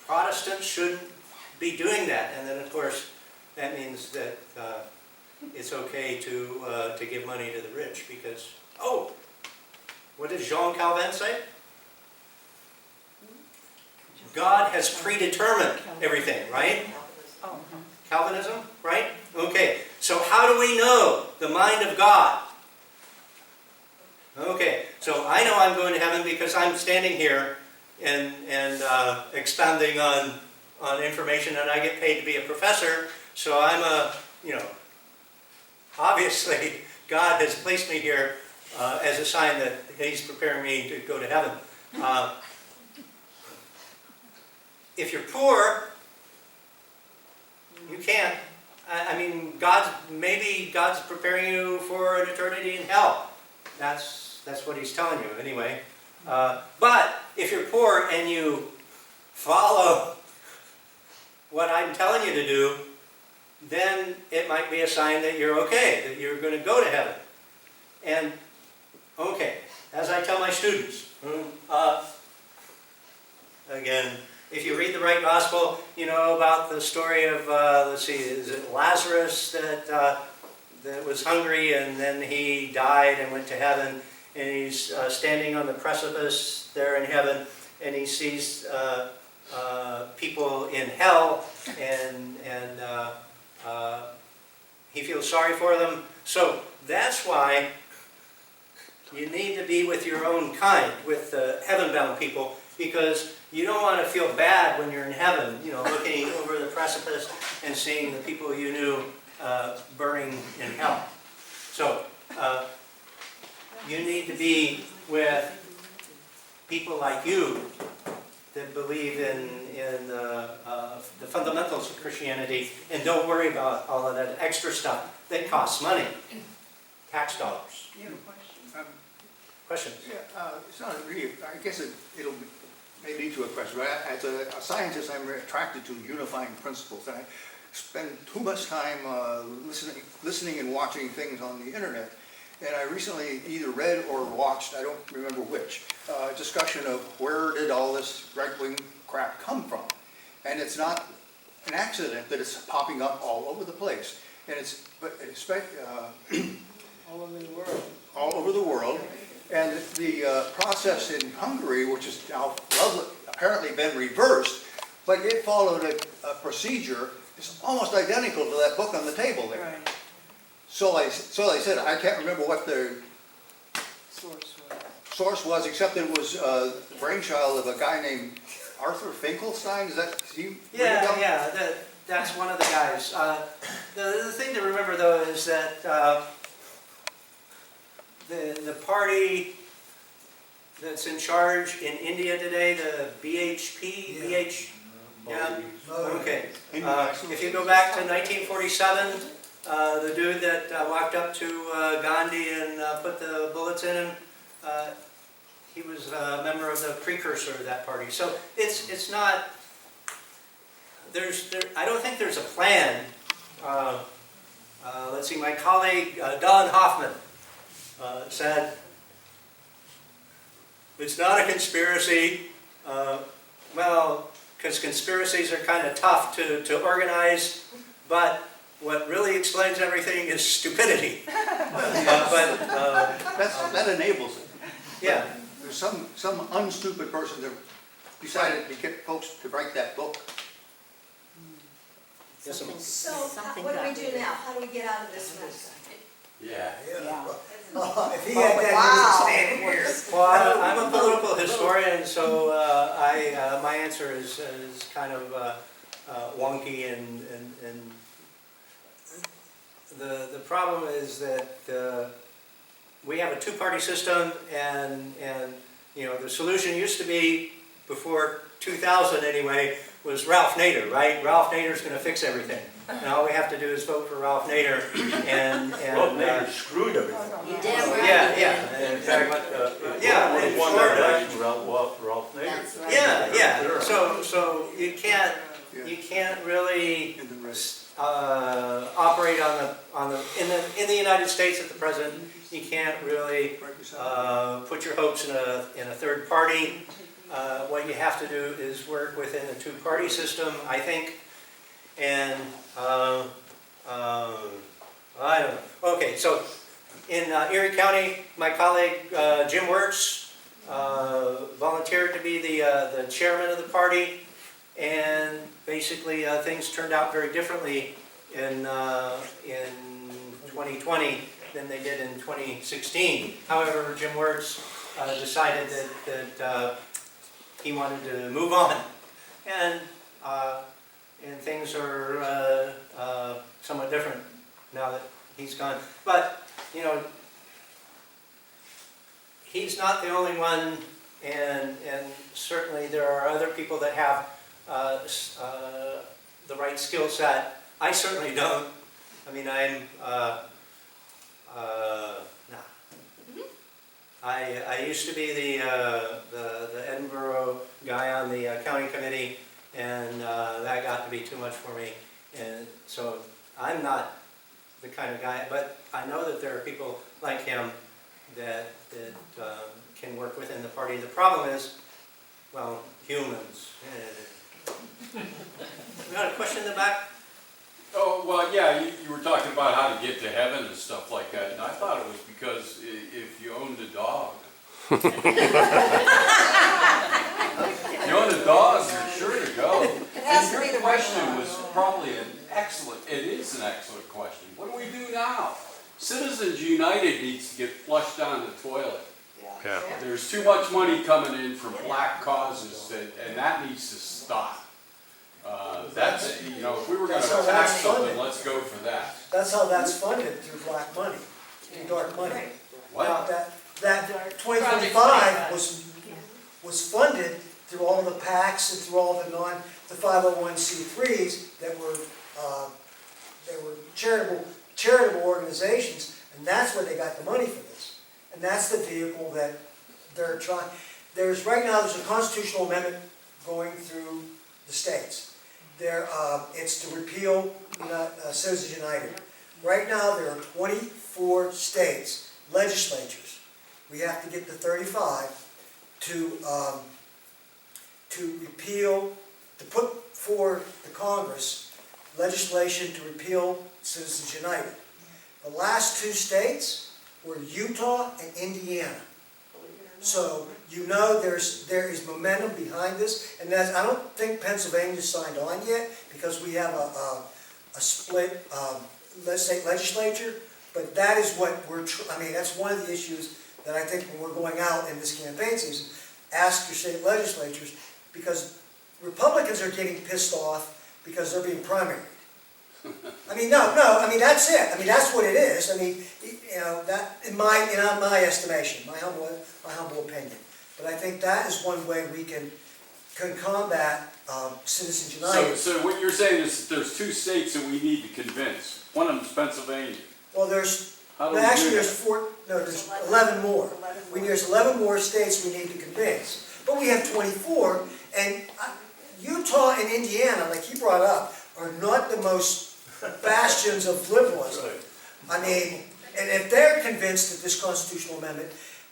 Protestants shouldn't be doing that, and then of course that means that it's okay to give money to the rich because what does Jean Calvin say? God has predetermined everything, right? Calvinism, right? Okay, so how do we know the mind of God? Okay, so I know I'm going to heaven because I'm standing here and expounding on information, and I get paid to be a professor, so I'm obviously God has placed me here as a sign that He's preparing me to go to heaven. If you're poor, you can't. I mean, maybe God's preparing you for an eternity in hell. That's what He's telling you, anyway. But if you're poor and you follow what I'm telling you to do, then it might be a sign that you're okay, that you're going to go to heaven. And, okay, as I tell my students, again, if you read the right gospel, you know about the story of, is it Lazarus that was hungry and then he died and went to heaven, and he's standing on the precipice there in heaven, and he sees people in hell, and he feels sorry for them. So that's why you need to be with your own kind, with heaven-bound people, because you don't want to feel bad when you're in heaven, looking over the precipice and seeing the people you knew burning in hell. So you need to be with people like you that believe in the fundamentals of Christianity and don't worry about all of that extra stuff that costs money, tax dollars. You have a question? Questions? Yeah, it's not really, I guess it'll may lead to a question, but as a scientist, I'm very attracted to unifying principles, and I spend too much time listening and watching things on the internet. And I recently either read or watched, I don't remember which, discussion of where did all this right-wing crap come from. And it's not an accident that it's popping up all over the place. And All over the world. all over the world. And the process in Hungary, which is now apparently been reversed, but it followed a procedure that's almost identical to that book on the table there. Right. So I said, I can't remember what the source was, except it was the brainchild of a guy named Arthur Finkelstein. Is that he? Yeah, that's one of the guys. The thing to remember, though, is that the party that's in charge in India today, the BHP, okay. If you go back to 1947, the dude that walked up to Gandhi and put the bullets in him, he was a member of the precursor of that party. So it's not. I don't think there's a plan. Let's see. My colleague Don Hoffman said it's not a conspiracy. Well, because conspiracies are kind of tough to organize, but what really explains everything is stupidity. That enables it. Yeah. There's some unstupid person that decided to get folks to write that book. Yes, ma'am. So, what do we do now? How do we get out of this mess? Yeah. Yeah. If he had that, Wow. he would stand here. Well, I'm a political historian, so my answer is kind of wonky, and the problem is that we have a two-party system, and the solution used to be, before 2000 anyway, was Ralph Nader, right? Ralph Nader's going to fix everything. and all we have to do is vote for Ralph Nader, and, Well, Nader screwed everything. You damn right. yeah, he yeah, did. in fact, Yeah, in won short, that election, Ralph Nader. That's right. yeah, so you can't really In the rest. operate in the United States at the present, you can't really put your hopes in a third party. What you have to do is work within a two-party system, I think, and I don't know. Okay, so in Erie County, my colleague Jim Wirtz volunteered to be the chairman of the party, and basically things turned out very differently in 2020 than they did in 2016. However, Jim Wirtz decided that he wanted to move on, and things are somewhat different now that he's gone. But you know, he's not the only one, and certainly there are other people that have the right skill set. I certainly don't. I mean, no. I used to be the Edinburgh guy on the county committee, and that got to be too much for me. And so I'm not the kind of guy, but I know that there are people like him that can work within the party. The problem is, well, humans. You got a question in the back? Oh, well, yeah, you were talking about how to get to heaven and stuff like that, and I thought it was because if you owned a dog. If you own a dog, you're sure to go. It has to And be your the right question dog. was probably it is an excellent question. What do we do now? Citizens United needs to get flushed down the toilet. Yeah. There's too much money coming in from black causes, and that needs to stop. That's, you know, if we were gonna That's how tax that's something, funded. let's go for that. That's how that's funded, through black money, through dark money. What? That 2025 was funded through all the PACs and through all the 501c3s that were charitable organizations, and that's where they got the money for this. And that's the vehicle that they're trying. There's a constitutional amendment going through the states. It's to repeal Citizens United. Right now, there are 24 states, legislatures. We have to get to 35 to repeal, to put forward the Congress legislation to repeal Citizens United. The last two states were Utah and Indiana. So you know there is momentum behind this, and I don't think Pennsylvania's signed on yet because we have a split, let's say, legislature. But that is what that's one of the issues that I think when we're going out in this campaign season, ask your state legislatures, because Republicans are getting pissed off because they're being primaried. That's it. That's what it is. That in my estimation, my humble opinion. But I think that is one way we can combat Citizens United. So what you're saying is there's two states that we need to convince. One of them's Pennsylvania. Well, there's 11 more. There's 11 more states we need to convince. But we have 24, and Utah and Indiana, like he brought up, are not the most bastions of liberalism. And if they're convinced that this constitutional amendment,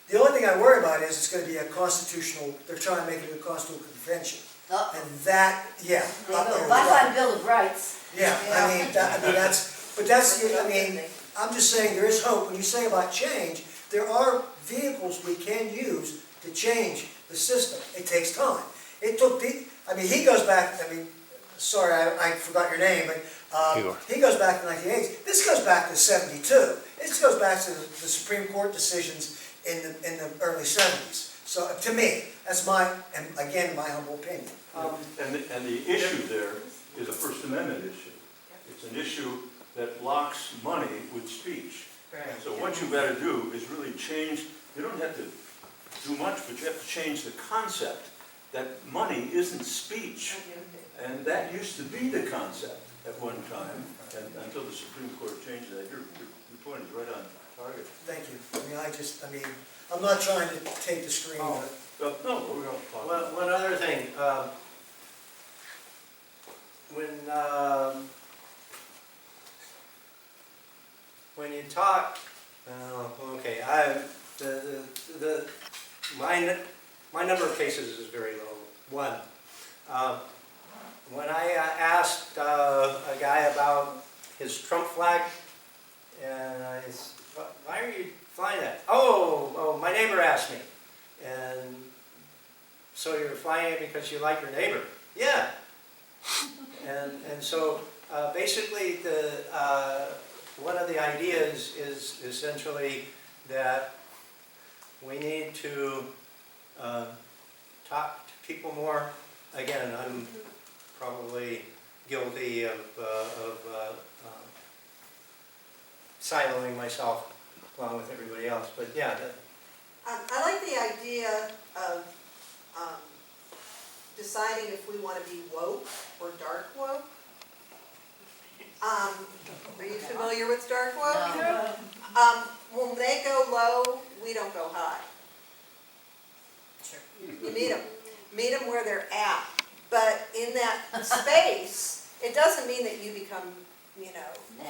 the only thing I worry about is it's going to be a constitutional, they're trying to make it a constitutional convention. And that, Bye-bye Bill of Rights. I'm just saying there is hope. When you say about change, there are vehicles we can use to change the system. It takes time. It took he goes back, sorry, I forgot your name, but he goes back to the 1980s. This goes back to 72. This goes back to the Supreme Court decisions in the early 70s. So to me, that's my humble opinion. And the issue there is a First Amendment issue. It's an issue that locks money with speech. So what you've got to do is really change, you don't have to do much, but you have to change the concept that money isn't speech. And that used to be the concept. at one time, and until the Supreme Court changed that. Your point is right on target. Thank you. I'm not trying to take the screen, Oh. but No, we're going to talk. One other thing, when you talk, okay, my number of cases is very low. One, when I asked a guy about his Trump flag, and I said, why are you flying that? Oh, my neighbor asked me. And so you're flying it because you like your neighbor? Yeah. And so basically one of the ideas is essentially that we need to talk to people more. Again, I'm probably guilty of siloing myself along with everybody else, but yeah. I like the idea of deciding if we want to be woke or dark woke. Are you familiar with dark woke? No. When they go low, we don't go high. You meet them where they're at. But in that space, it doesn't mean that you become,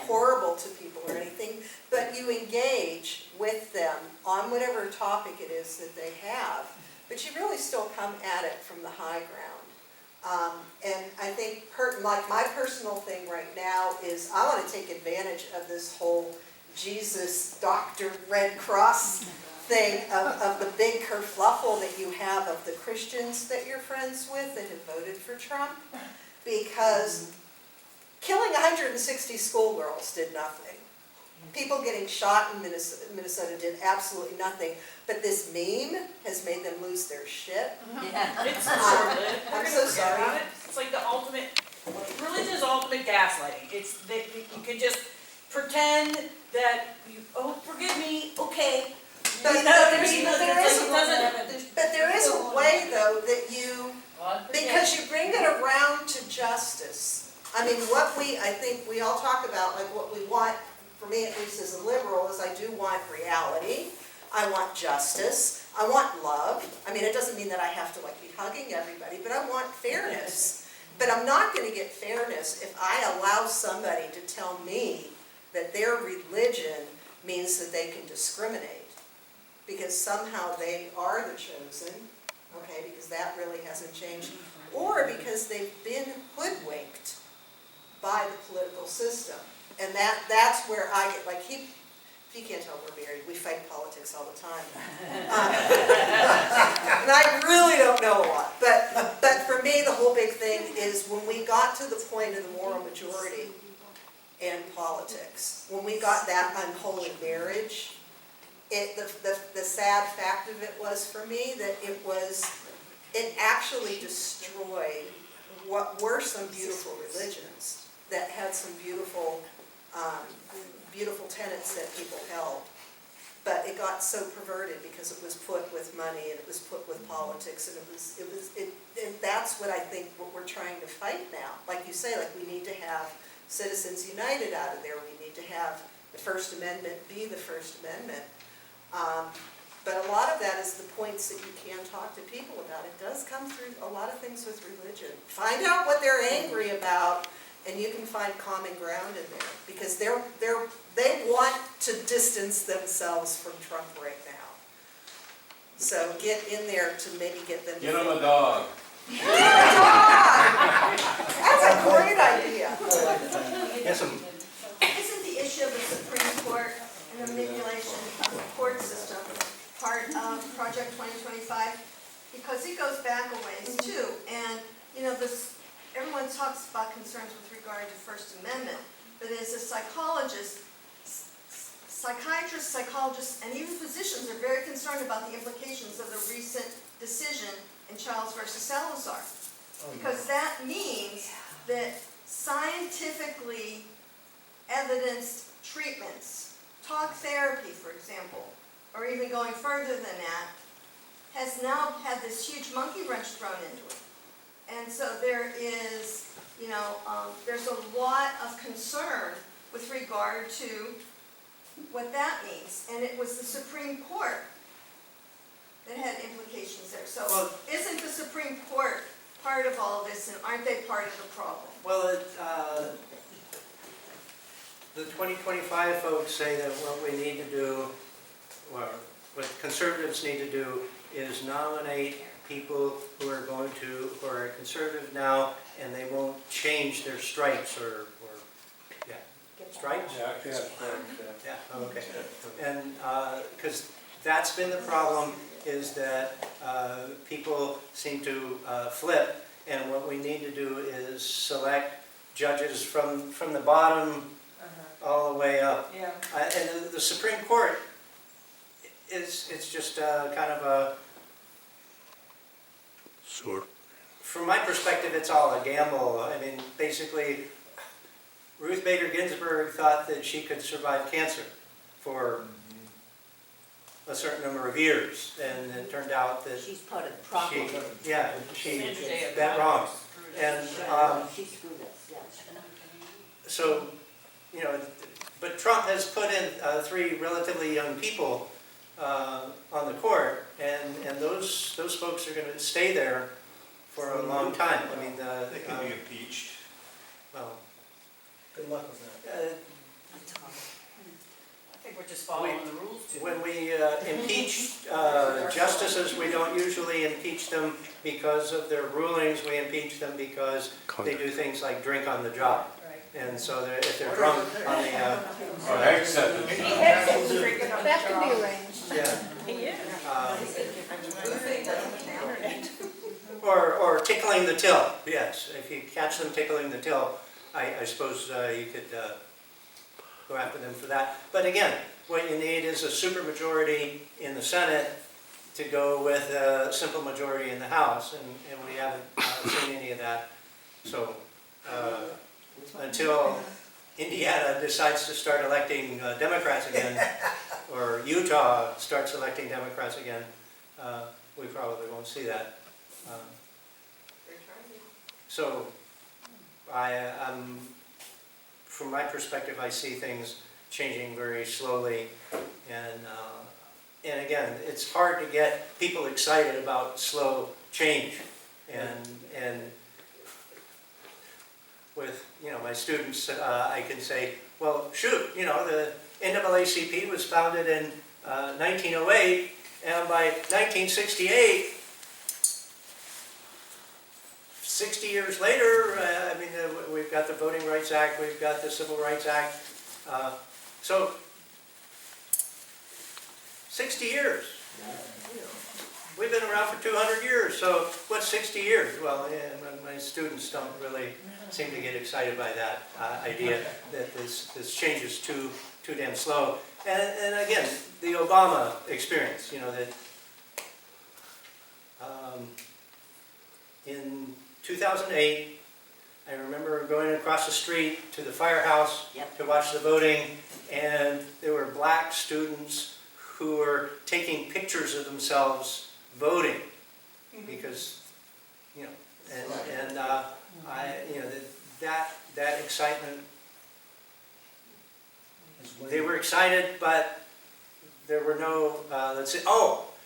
horrible to people or anything, but you engage with them on whatever topic it is that they have, but you really still come at it from the high ground. And I think, like my personal thing right now is I want to take advantage of this whole Jesus, Dr. Red Cross thing of the big kerfluffle that you have of the Christians that you're friends with that have voted for Trump, because killing 160 schoolgirls did nothing. People getting shot in Minnesota did absolutely nothing. But this meme has made them lose their shit. Yeah. It's sort of, I'm so sorry. It's like the ultimate, religion is ultimate gaslighting. It's that you can just pretend that forgive me, okay. But You know what I there's- mean? but there It's is like a- it doesn't- But there is a way, though, that because you bring it around to justice. I mean, I think we all talk about, like, what we want, for me at least as a liberal, is I do want reality. I want justice. I want love. I mean, it doesn't mean that I have to, be hugging everybody, but I want fairness. But I'm not going to get fairness if I allow somebody to tell me that their religion means that they can discriminate, because somehow they are the chosen, okay, because that really hasn't changed, or because they've been hoodwinked by the political system. And that's where I get, if you can't tell, we're married, we fight politics all the time. And I really don't know a lot, but for me, the whole big thing is when we got to the point of the moral majority in politics, when we got that unholy marriage, the sad fact of it was for me that it actually destroyed what were some beautiful religions that had some beautiful tenets that people held. But it got so perverted because it was put with money and it was put with politics, and and that's what I think what we're trying to fight now. Like you say, we need to have Citizens United out of there. We need to have the First Amendment be the First Amendment. But a lot of that is the points that you can talk to people about. It does come through a lot of things with religion. Find out what they're angry about, and you can find common ground in there, because they want to distance themselves from Trump right now. So get in there to maybe get them. Get them a dog. Get them a dog! That's a great idea. Yes, Isn't the issue of the Supreme Court and the manipulation of the court system part of Project 2025? Because it goes back a ways too, and everyone talks about concerns with regard to First Amendment, but as a psychologist, psychiatrists, psychologists, and even physicians are very concerned about the implications of the recent decision in Childs versus Salazar. Because that means that scientifically evidenced treatments, talk therapy, for example, or even going further than that, has now had this huge monkey wrench thrown into it. And so there is, there's a lot of concern with regard to what that means. And it was the Supreme Court that had implications there. So Well- isn't the Supreme Court part of all this, and aren't they part of the problem? Well, the 2025 folks say that what we need to do, or what conservatives need to do, is nominate people who are who are conservative now, and they won't change their stripes yeah, stripes? Yeah, okay. And, because that's been the problem, is that people seem to flip, and what we need to do is select judges from the bottom all the way up. Yeah. And the Supreme Court it's just kind of a, Sure. from my perspective, it's all a gamble. I mean, basically, Ruth Bader Ginsburg thought that she could survive cancer for a certain number of years, and it turned out that She's part of the problem. she Sandra Day did of that God wrong. screwed us. And She screwed us, yes. so, but Trump has put in 3 relatively young people on the court, and those folks are going to stay there for a long time. I mean, They can be impeached. well, Good luck with that. I think we're just following the rules too. when we impeach justices, we don't usually impeach them because of their rulings. We impeach them because they do things like drink on the job. Right. And so if they're drunk on the, Oh, except, That can be arranged. yeah. He is. Or tickling the till, yes. If you catch them tickling the till, I suppose you could go after them for that. But again, what you need is a supermajority in the Senate to go with a simple majority in the House, and we haven't seen any of that. So until Indiana decides to start electing Democrats again, or Utah starts electing Democrats again, we probably won't see that. So, from my perspective, I see things changing very slowly, and again, it's hard to get people excited about slow change, and with my students, I can say, well, shoot, the NAACP was founded in 1908, and by 1968. 60 years later, we've got the Voting Rights Act, we've got the Civil Rights Act. So, 60 years. We've been around for 200 years, so what's 60 years? Well, my students don't really seem to get excited by that idea that this change is too damn slow. And again, the Obama experience, that in 2008, I remember going across the street to the firehouse to watch the voting, and there were black students who were taking pictures of themselves voting, because, that excitement, they were excited, but there were no,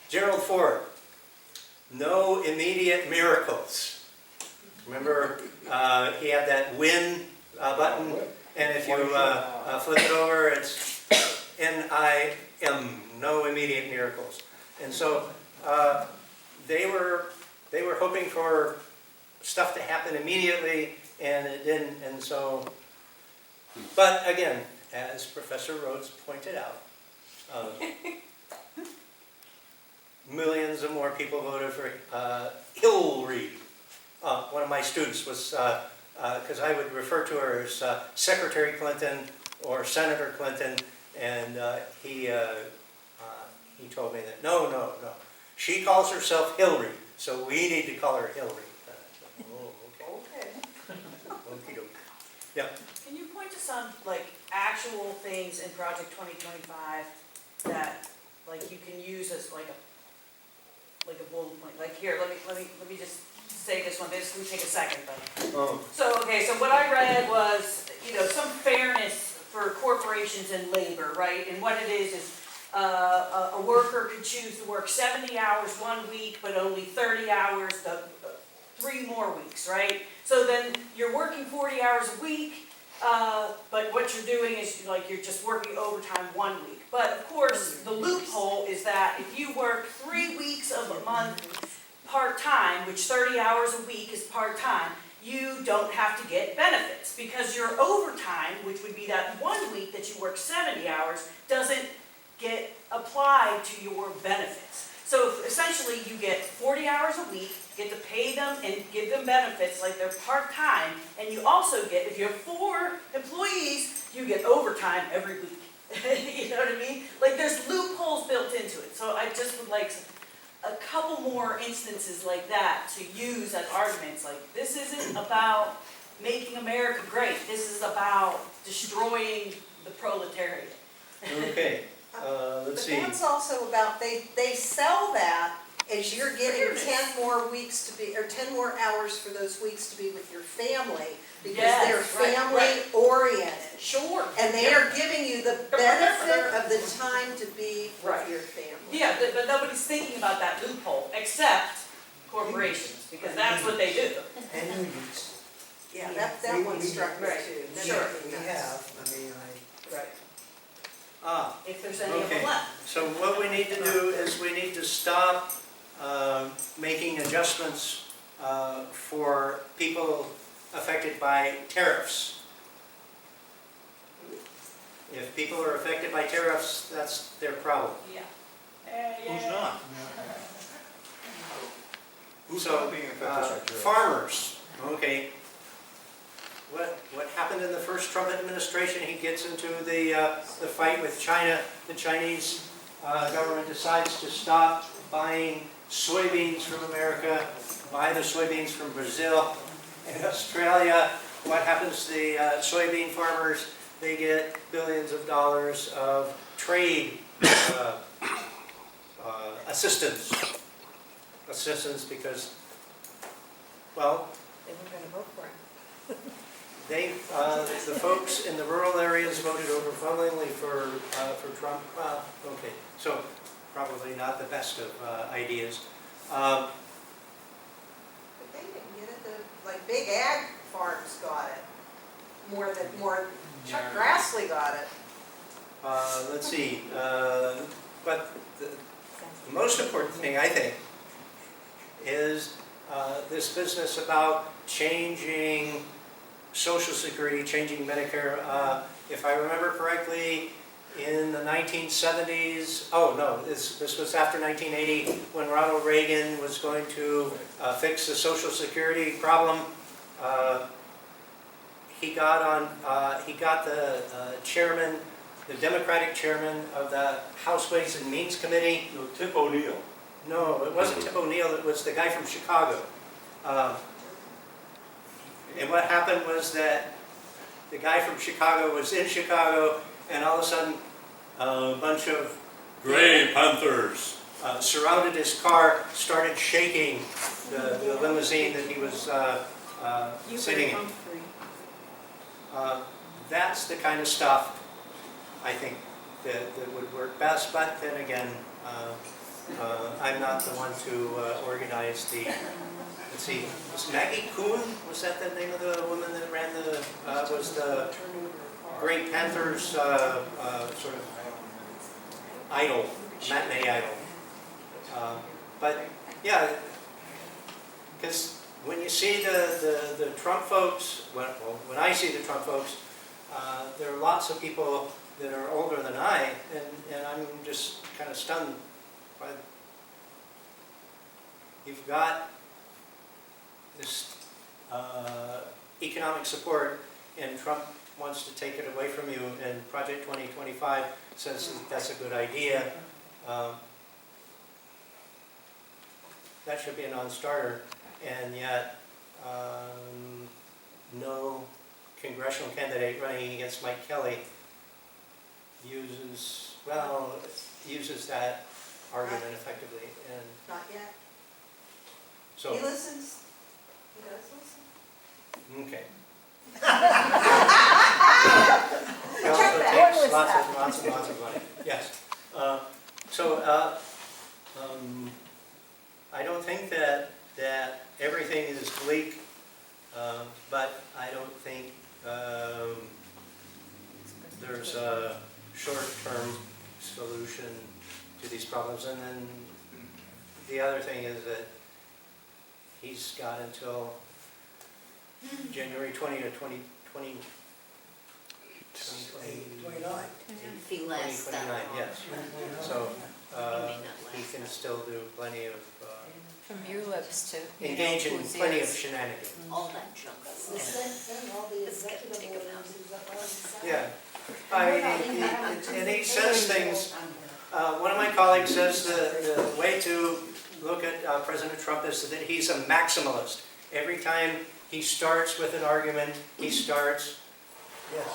Gerald Ford, no immediate miracles. Remember, he had that win button, and if you flip it over, it's N-I-M, no immediate miracles. And so they were hoping for stuff to happen immediately, and it didn't. And so, but again, as Professor Rhodes pointed out, millions of more people voted for Hillary. One of my students was, because I would refer to her as Secretary Clinton or Senator Clinton, and he told me that no, she calls herself Hillary, so we need to call her Hillary. Okay. Okie doke. Yeah. Can you point to some, actual things in Project 2025 that, you can use as a bullet point? Here, let me just say this one, but it's gonna take a second, but. Oh, So, okay, so what I read was, some fairness for corporations and labor, right? And what it is a worker could choose to work 70 hours 1 week, but only 30 hours the 3 more weeks, right? So then you're working 40 hours a week, but what you're doing is like you're just working overtime 1 week. But of course, the loophole is that if you work 3 weeks of a month part-time, which 30 hours a week is part-time, you don't have to get benefits because your overtime, which would be that 1 week that you work 70 hours, doesn't get applied to your benefits. So essentially, you get 40 hours a week, get to pay them and give them benefits like they're part-time, and you also get, if you have 4 employees, you get overtime every week. You know what I mean? Like there's loopholes built into it. So I just would like a couple more instances like that to use as arguments. Like this isn't about making America great. This is about destroying the proletariat. Okay, let's see. But that's also about, they sell that as you're getting 10 more weeks to be, or 10 more hours for those weeks to be with your family, because Yes, they're right, family oriented. Sure. And they are giving you the benefit of the time to be Right. with your family. Yeah, but nobody's thinking about that loophole except corporations, because that's what they do. And unions. Yeah, that one struck me Right. too. That Sure. made me We nuts. have, I mean, Right. If there's any of them Okay. left. So what we need to do is we need to stop making adjustments for people affected by tariffs. If people are affected by tariffs, that's their problem. Yeah. Who's not? Who's So, not being affected by tariffs? farmers, okay. What happened in the first Trump administration? He gets into the fight with China. The Chinese government decides to stop buying soybeans from America, buy the soybeans from Brazil. In Australia, what happens to the soybean farmers? They get billions of dollars of trade assistance. Assistance because, well, They were gonna vote for him. the folks in the rural areas voted overwhelmingly for Trump. Okay, so probably not the best of ideas. But they didn't get it, like big ag farms got it. More Chuck Grassley got it. Let's see, but the most important thing, I think, is this business about changing Social Security, changing Medicare. If I remember correctly, in the 1970s, oh no, this was after 1980, when Ronald Reagan was going to fix the Social Security problem. He got the chairman, the Democratic chairman of the House Ways and Means Committee. no, Tip O'Neill. No, it wasn't Tip O'Neill, it was the guy from Chicago. And what happened was that the guy from Chicago was in Chicago, and all of a sudden, a bunch of Gray Panthers. surrounded his car, started shaking the limousine that he was sitting in. That's the kind of stuff I think that would work best, but then again, I'm not the one to organize the, let's see, was Maggie Kuhn, was that the name of the woman that ran was the Great Panthers sort of idol, matinee idol. But yeah, because when you see the Trump folks, when I see the Trump folks, there are lots of people that are older than I, and I'm just kind of stunned by, you've got this economic support, and Trump wants to take it away from you, and Project 2025 says that's a good idea. That should be a non-starter, and yet no congressional candidate running against Mike Kelly uses that argument effectively, and Not yet. so. He listens. He does listen? Okay. He Check also that. takes What was lots that? and lots and lots of money, yes. I don't think that everything is bleak, but I don't think there's a short-term solution to these problems. And then the other thing is that he's got until January 20 to 2020. 29. If he lasts that 2029, long. yes. So he can still do plenty of, From your lips to. engage in whose plenty of ears. shenanigans. All that junk. So send all the It's gonna executive take him out. orders he's already signed. Yeah. And he says things, one of my colleagues says the way to look at President Trump is that he's a maximalist. Every time he starts with an argument, he starts Yes.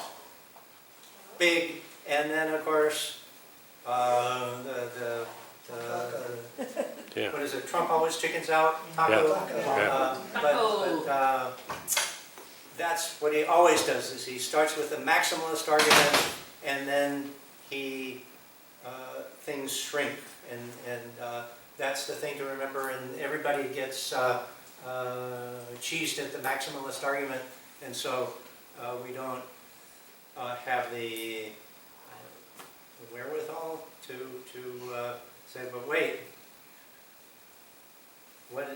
big, and then of course, Yeah. what is it, Trump always chickens out, taco? But that's what he always does, is he starts with a maximalist argument, and then things shrink, and that's the thing to remember, and everybody gets cheesed at the maximalist argument, and so we don't have the wherewithal to say, but wait, what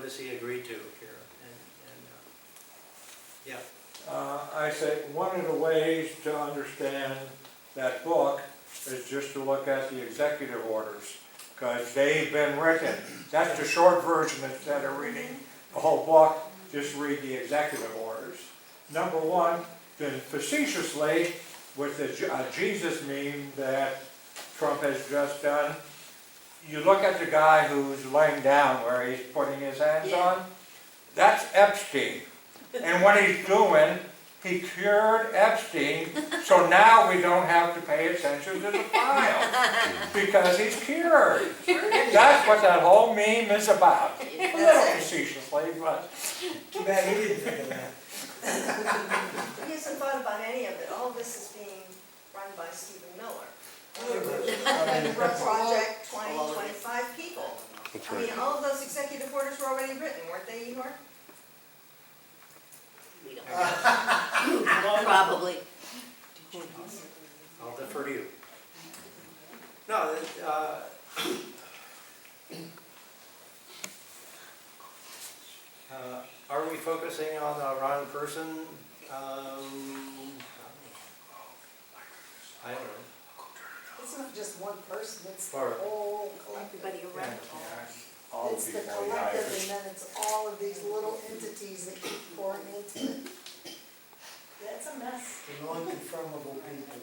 does he agree to here? Yeah. I say one of the ways to understand that book is just to look at the executive orders, because they've been written. That's the short version instead of reading the whole book, just read the executive orders. Number one, then facetiously, with the Jesus meme that Trump has just done, you look at the guy who's laying down where he's putting his hands on, that's Epstein. And what he's doing, he cured Epstein, so now we don't have to pay attention to the file, because he's cured. That's what that whole meme is about. A little facetiously, but Too bad he didn't think of that. He hasn't thought about any of it. All this is being run by Stephen Miller. Project 20, 25 people. That's I right. mean, all of those executive orders were already written, weren't they, Igor? We don't know. Probably. I'll defer to you. No, are we focusing on the wrong person? I don't know. It's not just one person, it's the Or- whole collective. Everybody around. all It's the people collective, united. and then it's all of these little entities that keep pouring into it. Yeah, it's a mess. The non-conformable people.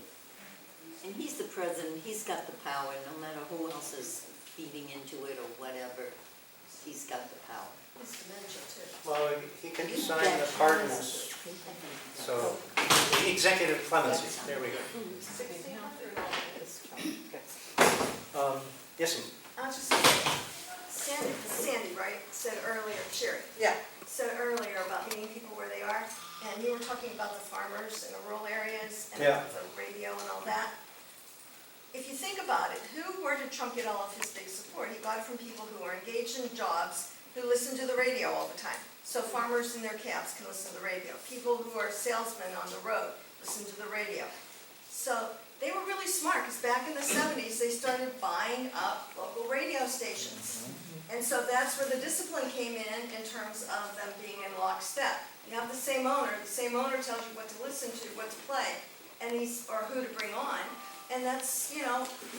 And he's the president, he's got the power, no matter who else is feeding into it or whatever, he's got the power. It's dementia too. Well, he can sign the pardons, so, executive clemency, there we go. 1600. Yes, ma'am. I was just, Sandy, right, said earlier, Sherry, Yeah. said earlier about meeting people where they are, and you were talking about the farmers in the rural areas and Yeah. the radio and all that. If you think about it, where did Trump get all of his big support? He got it from people who are engaged in jobs, who listen to the radio all the time. So farmers in their cabs can listen to the radio. People who are salesmen on the road listen to the radio. So they were really smart, because back in the 70s, they started buying up local radio stations. And so that's where the discipline came in terms of them being in lockstep. You have the same owner tells you what to listen to, what to play, or who to bring on. And that's,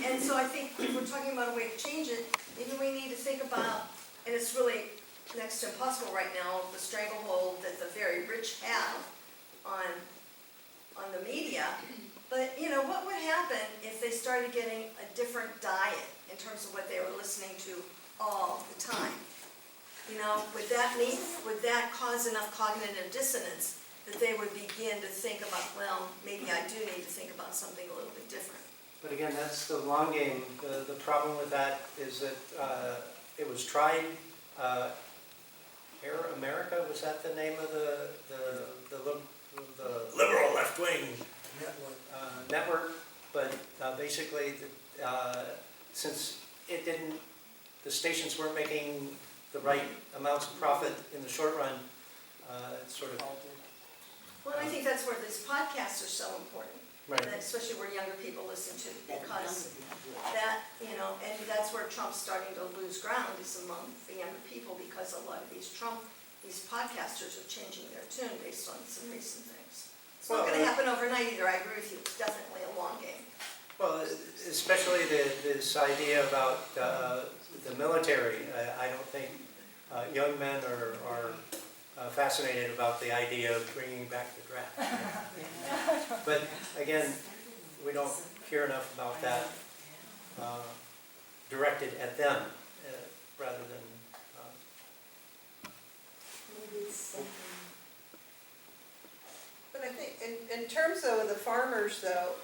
and so I think if we're talking about a way to change it, maybe we need to think about, and it's really next to impossible right now, the stranglehold that the very rich have on the media. But, what would happen if they started getting a different diet in terms of what they were listening to all the time? Would that cause enough cognitive dissonance that they would begin to think about, well, maybe I do need to think about something a little bit different? But again, that's the long game. The problem with that is that it was tried Air America, was that the name of the liberal left-wing network? But basically, since it didn't, the stations weren't making the right amounts of profit in the short run, it sort of, Well, I think that's where these podcasts are so important. right. And especially where younger people listen to, because that, you know, and that's where Trump's starting to lose ground, is among the younger people, because a lot of these podcasters are changing their tune based on some recent things. It's not gonna happen overnight either, I agree with you, it's definitely a long game. Well, especially this idea about the military. I don't think young men are fascinated about the idea of bringing back the draft. But again, we don't hear enough about that directed at them rather than. Maybe it's something. But I think in terms of the farmers though,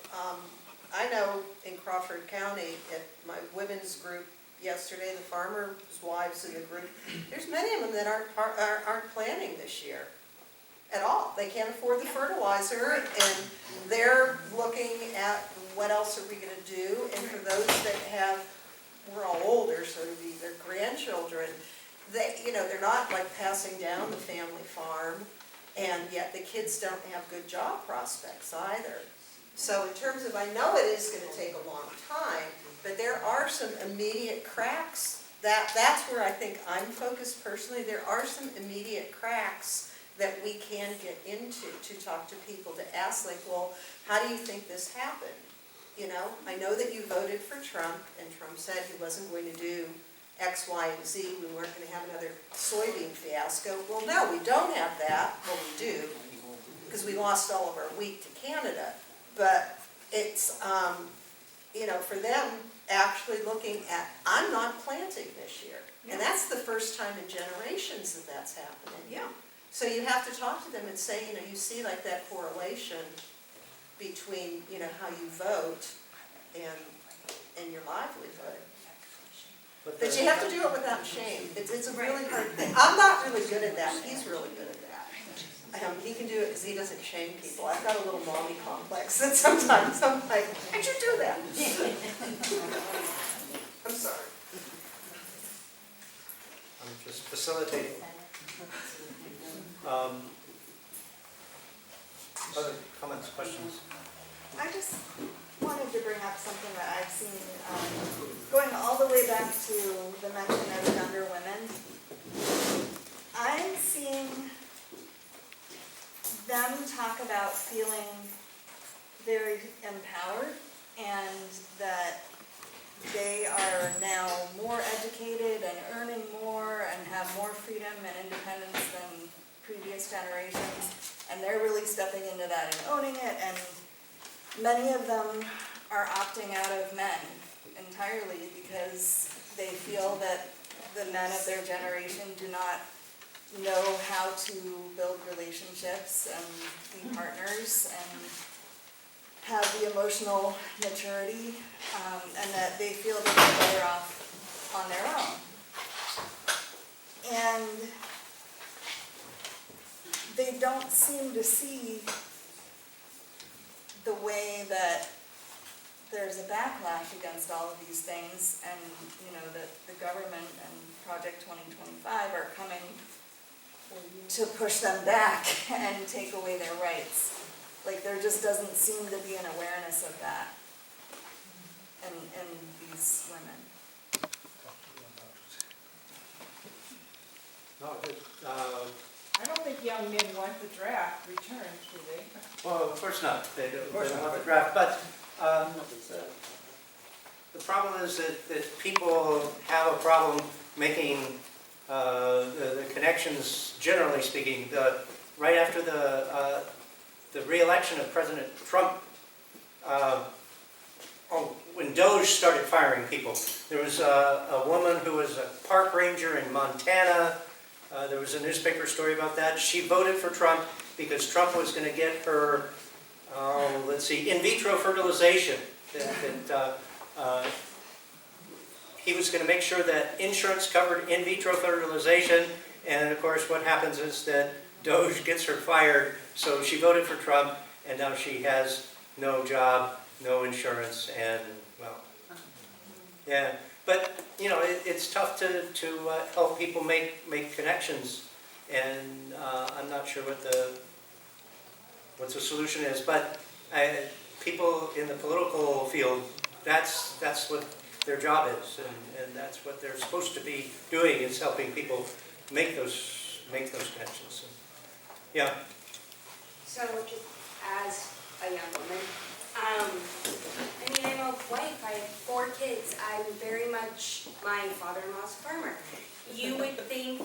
I know in Crawford County, at my women's group yesterday, the farmers' wives in the group, there's many of them that aren't planting this year at all. They can't afford the fertilizer, and they're looking at what else are we gonna do, and for those that have, we're all older, so to be their grandchildren, they, you know, they're not like passing down the family farm, and yet the kids don't have good job prospects either. So in terms of, I know it is gonna take a long time, but there are some immediate cracks. That's where I think I'm focused personally. There are some immediate cracks that we can get into, to talk to people, to ask like, well, how do you think this happened? You know, I know that you voted for Trump, and Trump said he wasn't going to do X, Y, and Z. We weren't gonna have another soybean fiasco. Well, no, we don't have that. Well, we do, because we lost all of our wheat to Canada. But it's, you know, for them actually looking at, I'm not planting this year. And that's the first time in generations that that's happening. Yeah. So you have to talk to them and say, you know, you see like that correlation between, you know, how you vote and your livelihood. But you have to do it without shame. It's a really hard thing. I'm not really good at that. He's really good at that. He can do it because he doesn't shame people. I've got a little mommy complex that sometimes I'm like, how'd you do that? I'm sorry. I'm just facilitating. Other comments, questions? I just wanted to bring up something that I've seen, going all the way back to the mention of younger women. I'm seeing them talk about feeling very empowered, and that they are now more educated and earning more and have more freedom and independence than previous generations, and they're really stepping into that and owning it, and many of them are opting out of men entirely because they feel that the men of their generation do not know how to build relationships and be partners and have the emotional maturity, and that they feel that they're better off on their own. And they don't seem to see the way that there's a backlash against all of these things, and, you know, that the government and Project 2025 are coming to push them back and take away their rights. Like, there just doesn't seem to be an awareness of that in these women. I don't think young men want the draft returned, do they? Well, of course not. They don't want the draft, but the problem is that people have a problem making the connections, generally speaking. Right after the re-election of President Trump, when DOJ started firing people, there was a woman who was a park ranger in Montana. There was a newspaper story about that. She voted for Trump because Trump was going to get her, in vitro fertilization. He was going to make sure that insurance covered in vitro fertilization, And of course, what happens is that Doge gets her fired, so she voted for Trump, and now she has no job, no insurance, and, well, yeah. But, you know, it's tough to help people make connections, and I'm not sure what the solution is, but people in the political field, that's what their job is, and that's what they're supposed to be doing, is helping people make those connections. Yeah. So just as a young woman, I mean, I'm a wife, I have 4 kids, I'm very much, my father-in-law's a farmer. You would think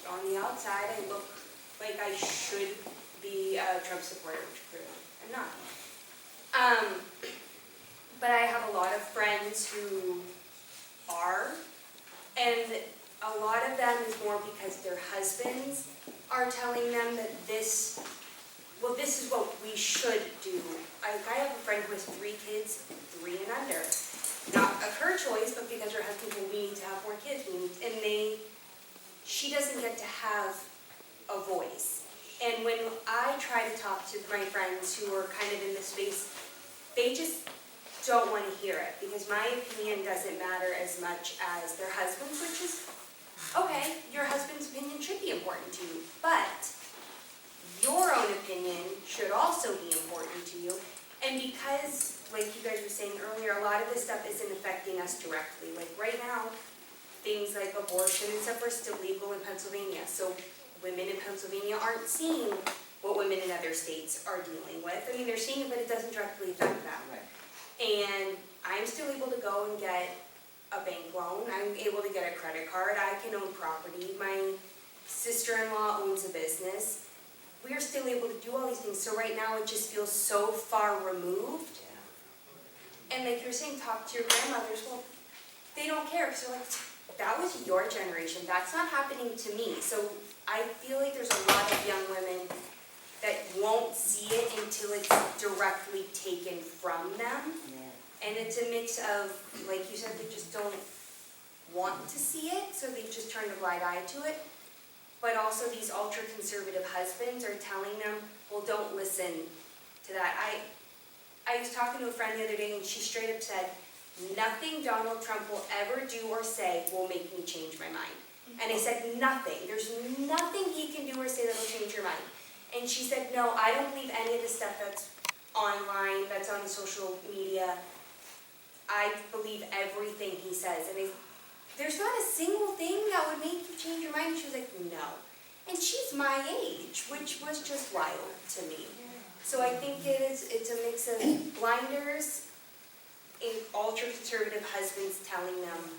on the outside I look like I should be a Trump supporter, which clearly I'm not. But I have a lot of friends who are, and a lot of them is more because their husbands are telling them that this is what we should do. I have a friend who has 3 kids, 3 and under. Not of her choice, but because her husband said we need to have more kids, she doesn't get to have a voice. And when I try to talk to my friends who are kind of in this space, they just don't want to hear it, because my opinion doesn't matter as much as their husband's, which is, okay, your husband's opinion should be important to you, but your own opinion should also be important to you. And because, like you guys were saying earlier, a lot of this stuff isn't affecting us directly. Like right now, things like abortion and stuff are still legal in Pennsylvania. So women in Pennsylvania aren't seeing what women in other states are dealing with. I mean, they're seeing it, but it doesn't directly affect them. And I'm still able to go and get a bank loan. I'm able to get a credit card. I can own property. My sister-in-law owns a business. We're still able to do all these things. So right now it just feels so far removed. And like you're saying, talk to your grandmothers. Well, they don't care. Because they're like, that was your generation. That's not happening to me. So I feel like there's a lot of young women that won't see it until it's directly taken from them. And it's a mix of, like you said, they just don't want to see it, so they just turn a blind eye to it. But also these ultra-conservative husbands are telling them, well, don't listen to that. I was talking to a friend the other day, and she straight up said, nothing Donald Trump will ever do or say will make me change my mind. And I said, nothing. There's nothing he can do or say that will change your mind. And she said, no, I don't believe any of the stuff that's online, that's on social media. I believe everything he says. And there's not a single thing that would make you change your mind. She was like, no. And she's my age, which was just wild to me. So I think it's a mix of blinders and ultra-conservative husbands telling them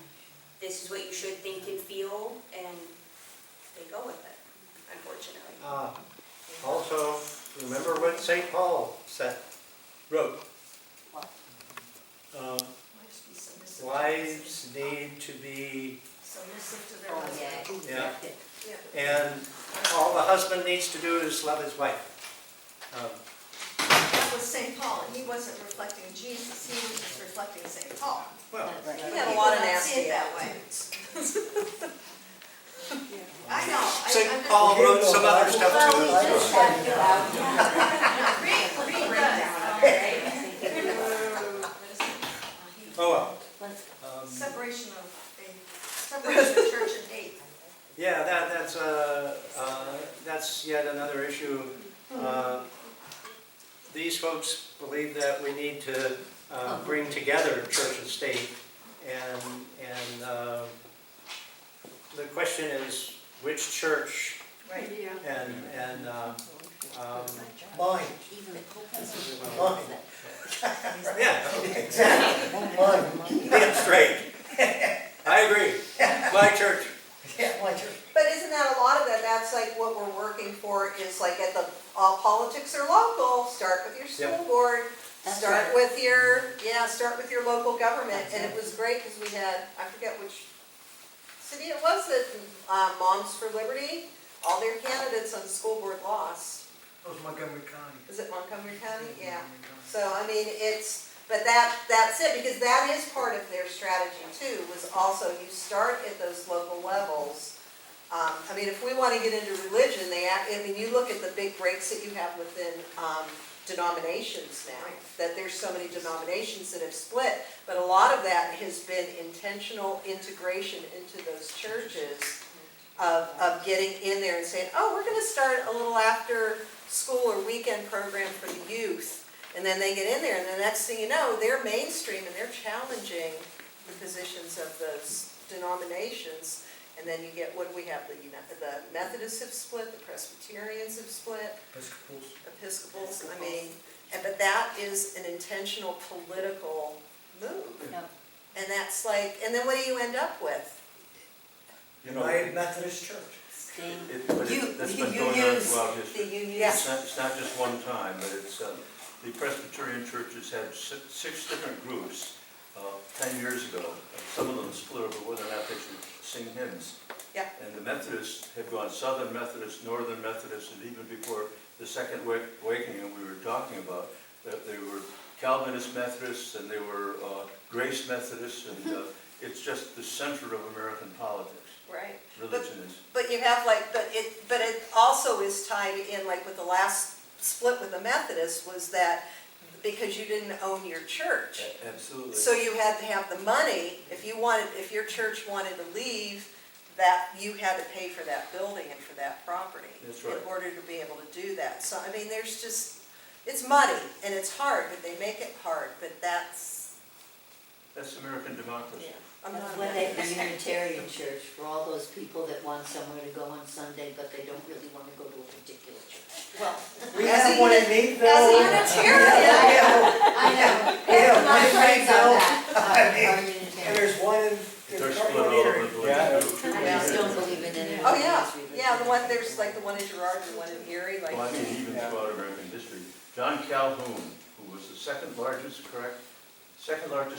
this is what you should think and feel, and they go with it, unfortunately. Also, remember what St. Paul wrote. Wives need to be Submissive to their husband. Yeah. And all the husband needs to do is love his wife. That was St. Paul, and he wasn't reflecting Jesus, he was just reflecting St. Paul. Well, He had a lot of nasty that way. I know. St. Paul wrote some other stuff too. Oh, well. Separation of church and state. Yeah, that's yet another issue. These folks believe that we need to bring together church and state, and the question is, which church? Right. And Mine. Mine. yeah, Exactly, mine. damn straight. I agree. My church. Yeah, my church. But isn't that a lot of that, that's like what we're working for, is like at the, all politics are local, start with your school board, start with your local government, and it was great, because we had, I forget which city it was, that Moms for Liberty, all their candidates on the school board lost. It was Montgomery County. Is it Montgomery County? Yeah. Montgomery County. So, I mean, but that's it, because that is part of their strategy too, was also you start at those local levels, mean, if we want to get into religion, you look at the big breaks that you have within denominations now, that there's so many denominations that have split, but a lot of that has been intentional integration into those churches of getting in there and saying, oh, we're going to start a little after school or weekend program for the youth. And then they get in there, and the next thing you know, they're mainstream and they're challenging the positions of those denominations. And then you get, what do we have? The Methodists have split, the Presbyterians have split, Episcopals, I mean, but that is an intentional political move. Yep. And that's like, and then what do you end up with? United Methodist Church. That's been going on throughout history. Yes. It's not just one time, but it's, the Presbyterian churches had six different groups 10 years ago. Some of them split over whether or not they should sing hymns. Yeah. And the Methodists had gone Southern Methodist, Northern Methodist, and even before the Second Awakening we were talking about, that they were Calvinist Methodists and they were Grace Methodists, and it's just the center of American politics. Right. Religion is. But you have but it also is tied in, like with the last split with the Methodists, was that because you didn't own your church. Absolutely. So you had to have the money, if your church wanted to leave, that you had to pay for that building and for that property. That's right. In order to be able to do that. So, I mean, there's just, it's muddy and it's hard, but they make it hard, but that's American democracy. yeah. I'm That's not when mad. the Unitarian Church, for all those people that want somewhere to go on Sunday, but they don't really want to go to a particular church. Well, We as have a one in uni- Meadville. as a Unitarian. I know. Yeah, My one in friends on Meadville. that I mean, are And Unitarian. there's one in They're split Cardinal all over Eatery. the place. I just don't believe in any of Oh, the yeah, ministry, but- yeah, there's like the one in Girard and the one in Erie, like. Well, I mean, even throughout American history. John Calhoun, who was the second largest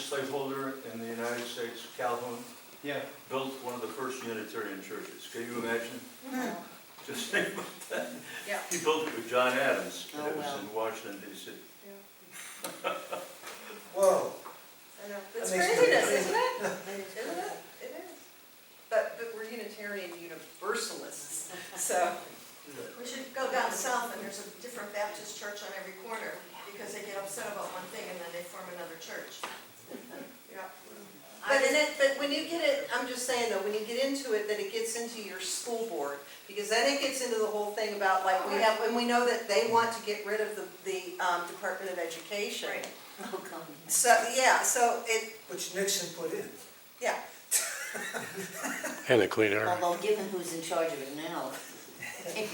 slaveholder in the United States, Calhoun, Yeah. built one of the first Unitarian churches. Can you imagine? Just think about that. Yeah. He built it with John Adams, and Oh, it was wow. in Washington, D.C. Whoa. I know, it's That makes me craziness, crazy. isn't it? Isn't it? It is. But we're Unitarian Universalists, so. We should go down south and there's a different Baptist church on every corner because they get upset about one thing and then they form another church. Yeah. But when you get it, I'm just saying though, when you get into it, that it gets into your school board, because then it gets into the whole thing about like, and we know that they want to get rid of the Department of Education. Oh, come on. So, yeah, so it, Which Nixon put in. yeah. And a clean air. Although given who's in charge of it now, maybe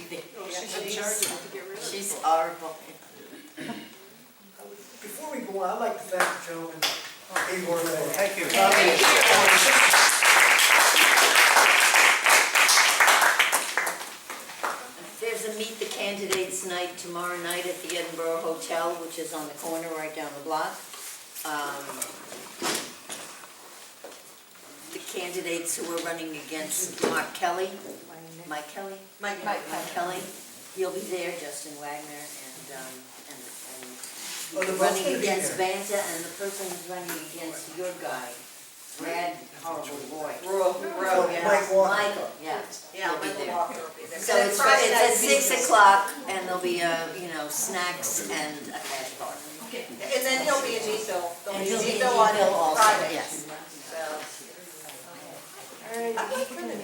She's in charge of it to get rid of it. she's horrible. Before we go on, I'd like to thank the gentleman, Igor. Thank you. There's a Meet the Candidates night tomorrow night at the Edinburgh Hotel, which is on the corner right down the block. The candidates who are running against Mike Kelly, Mike Kelly, he'll be there, Justin Wagner, Oh, they're and both running gonna be against there. Vanta, and the person who's running against your guy, Brad Horrible Roy. Oh, Yeah. Mike Walker. Michael, yeah. Yeah, he'll be Michael there. Walker will be there. So And it's Friday night at meeting. 6 o'clock, and there'll be, snacks and a cash bar. And then he'll be in Meadville. There'll And be he'll be in Meadville on Meadville also, Friday. yes. So. I like women.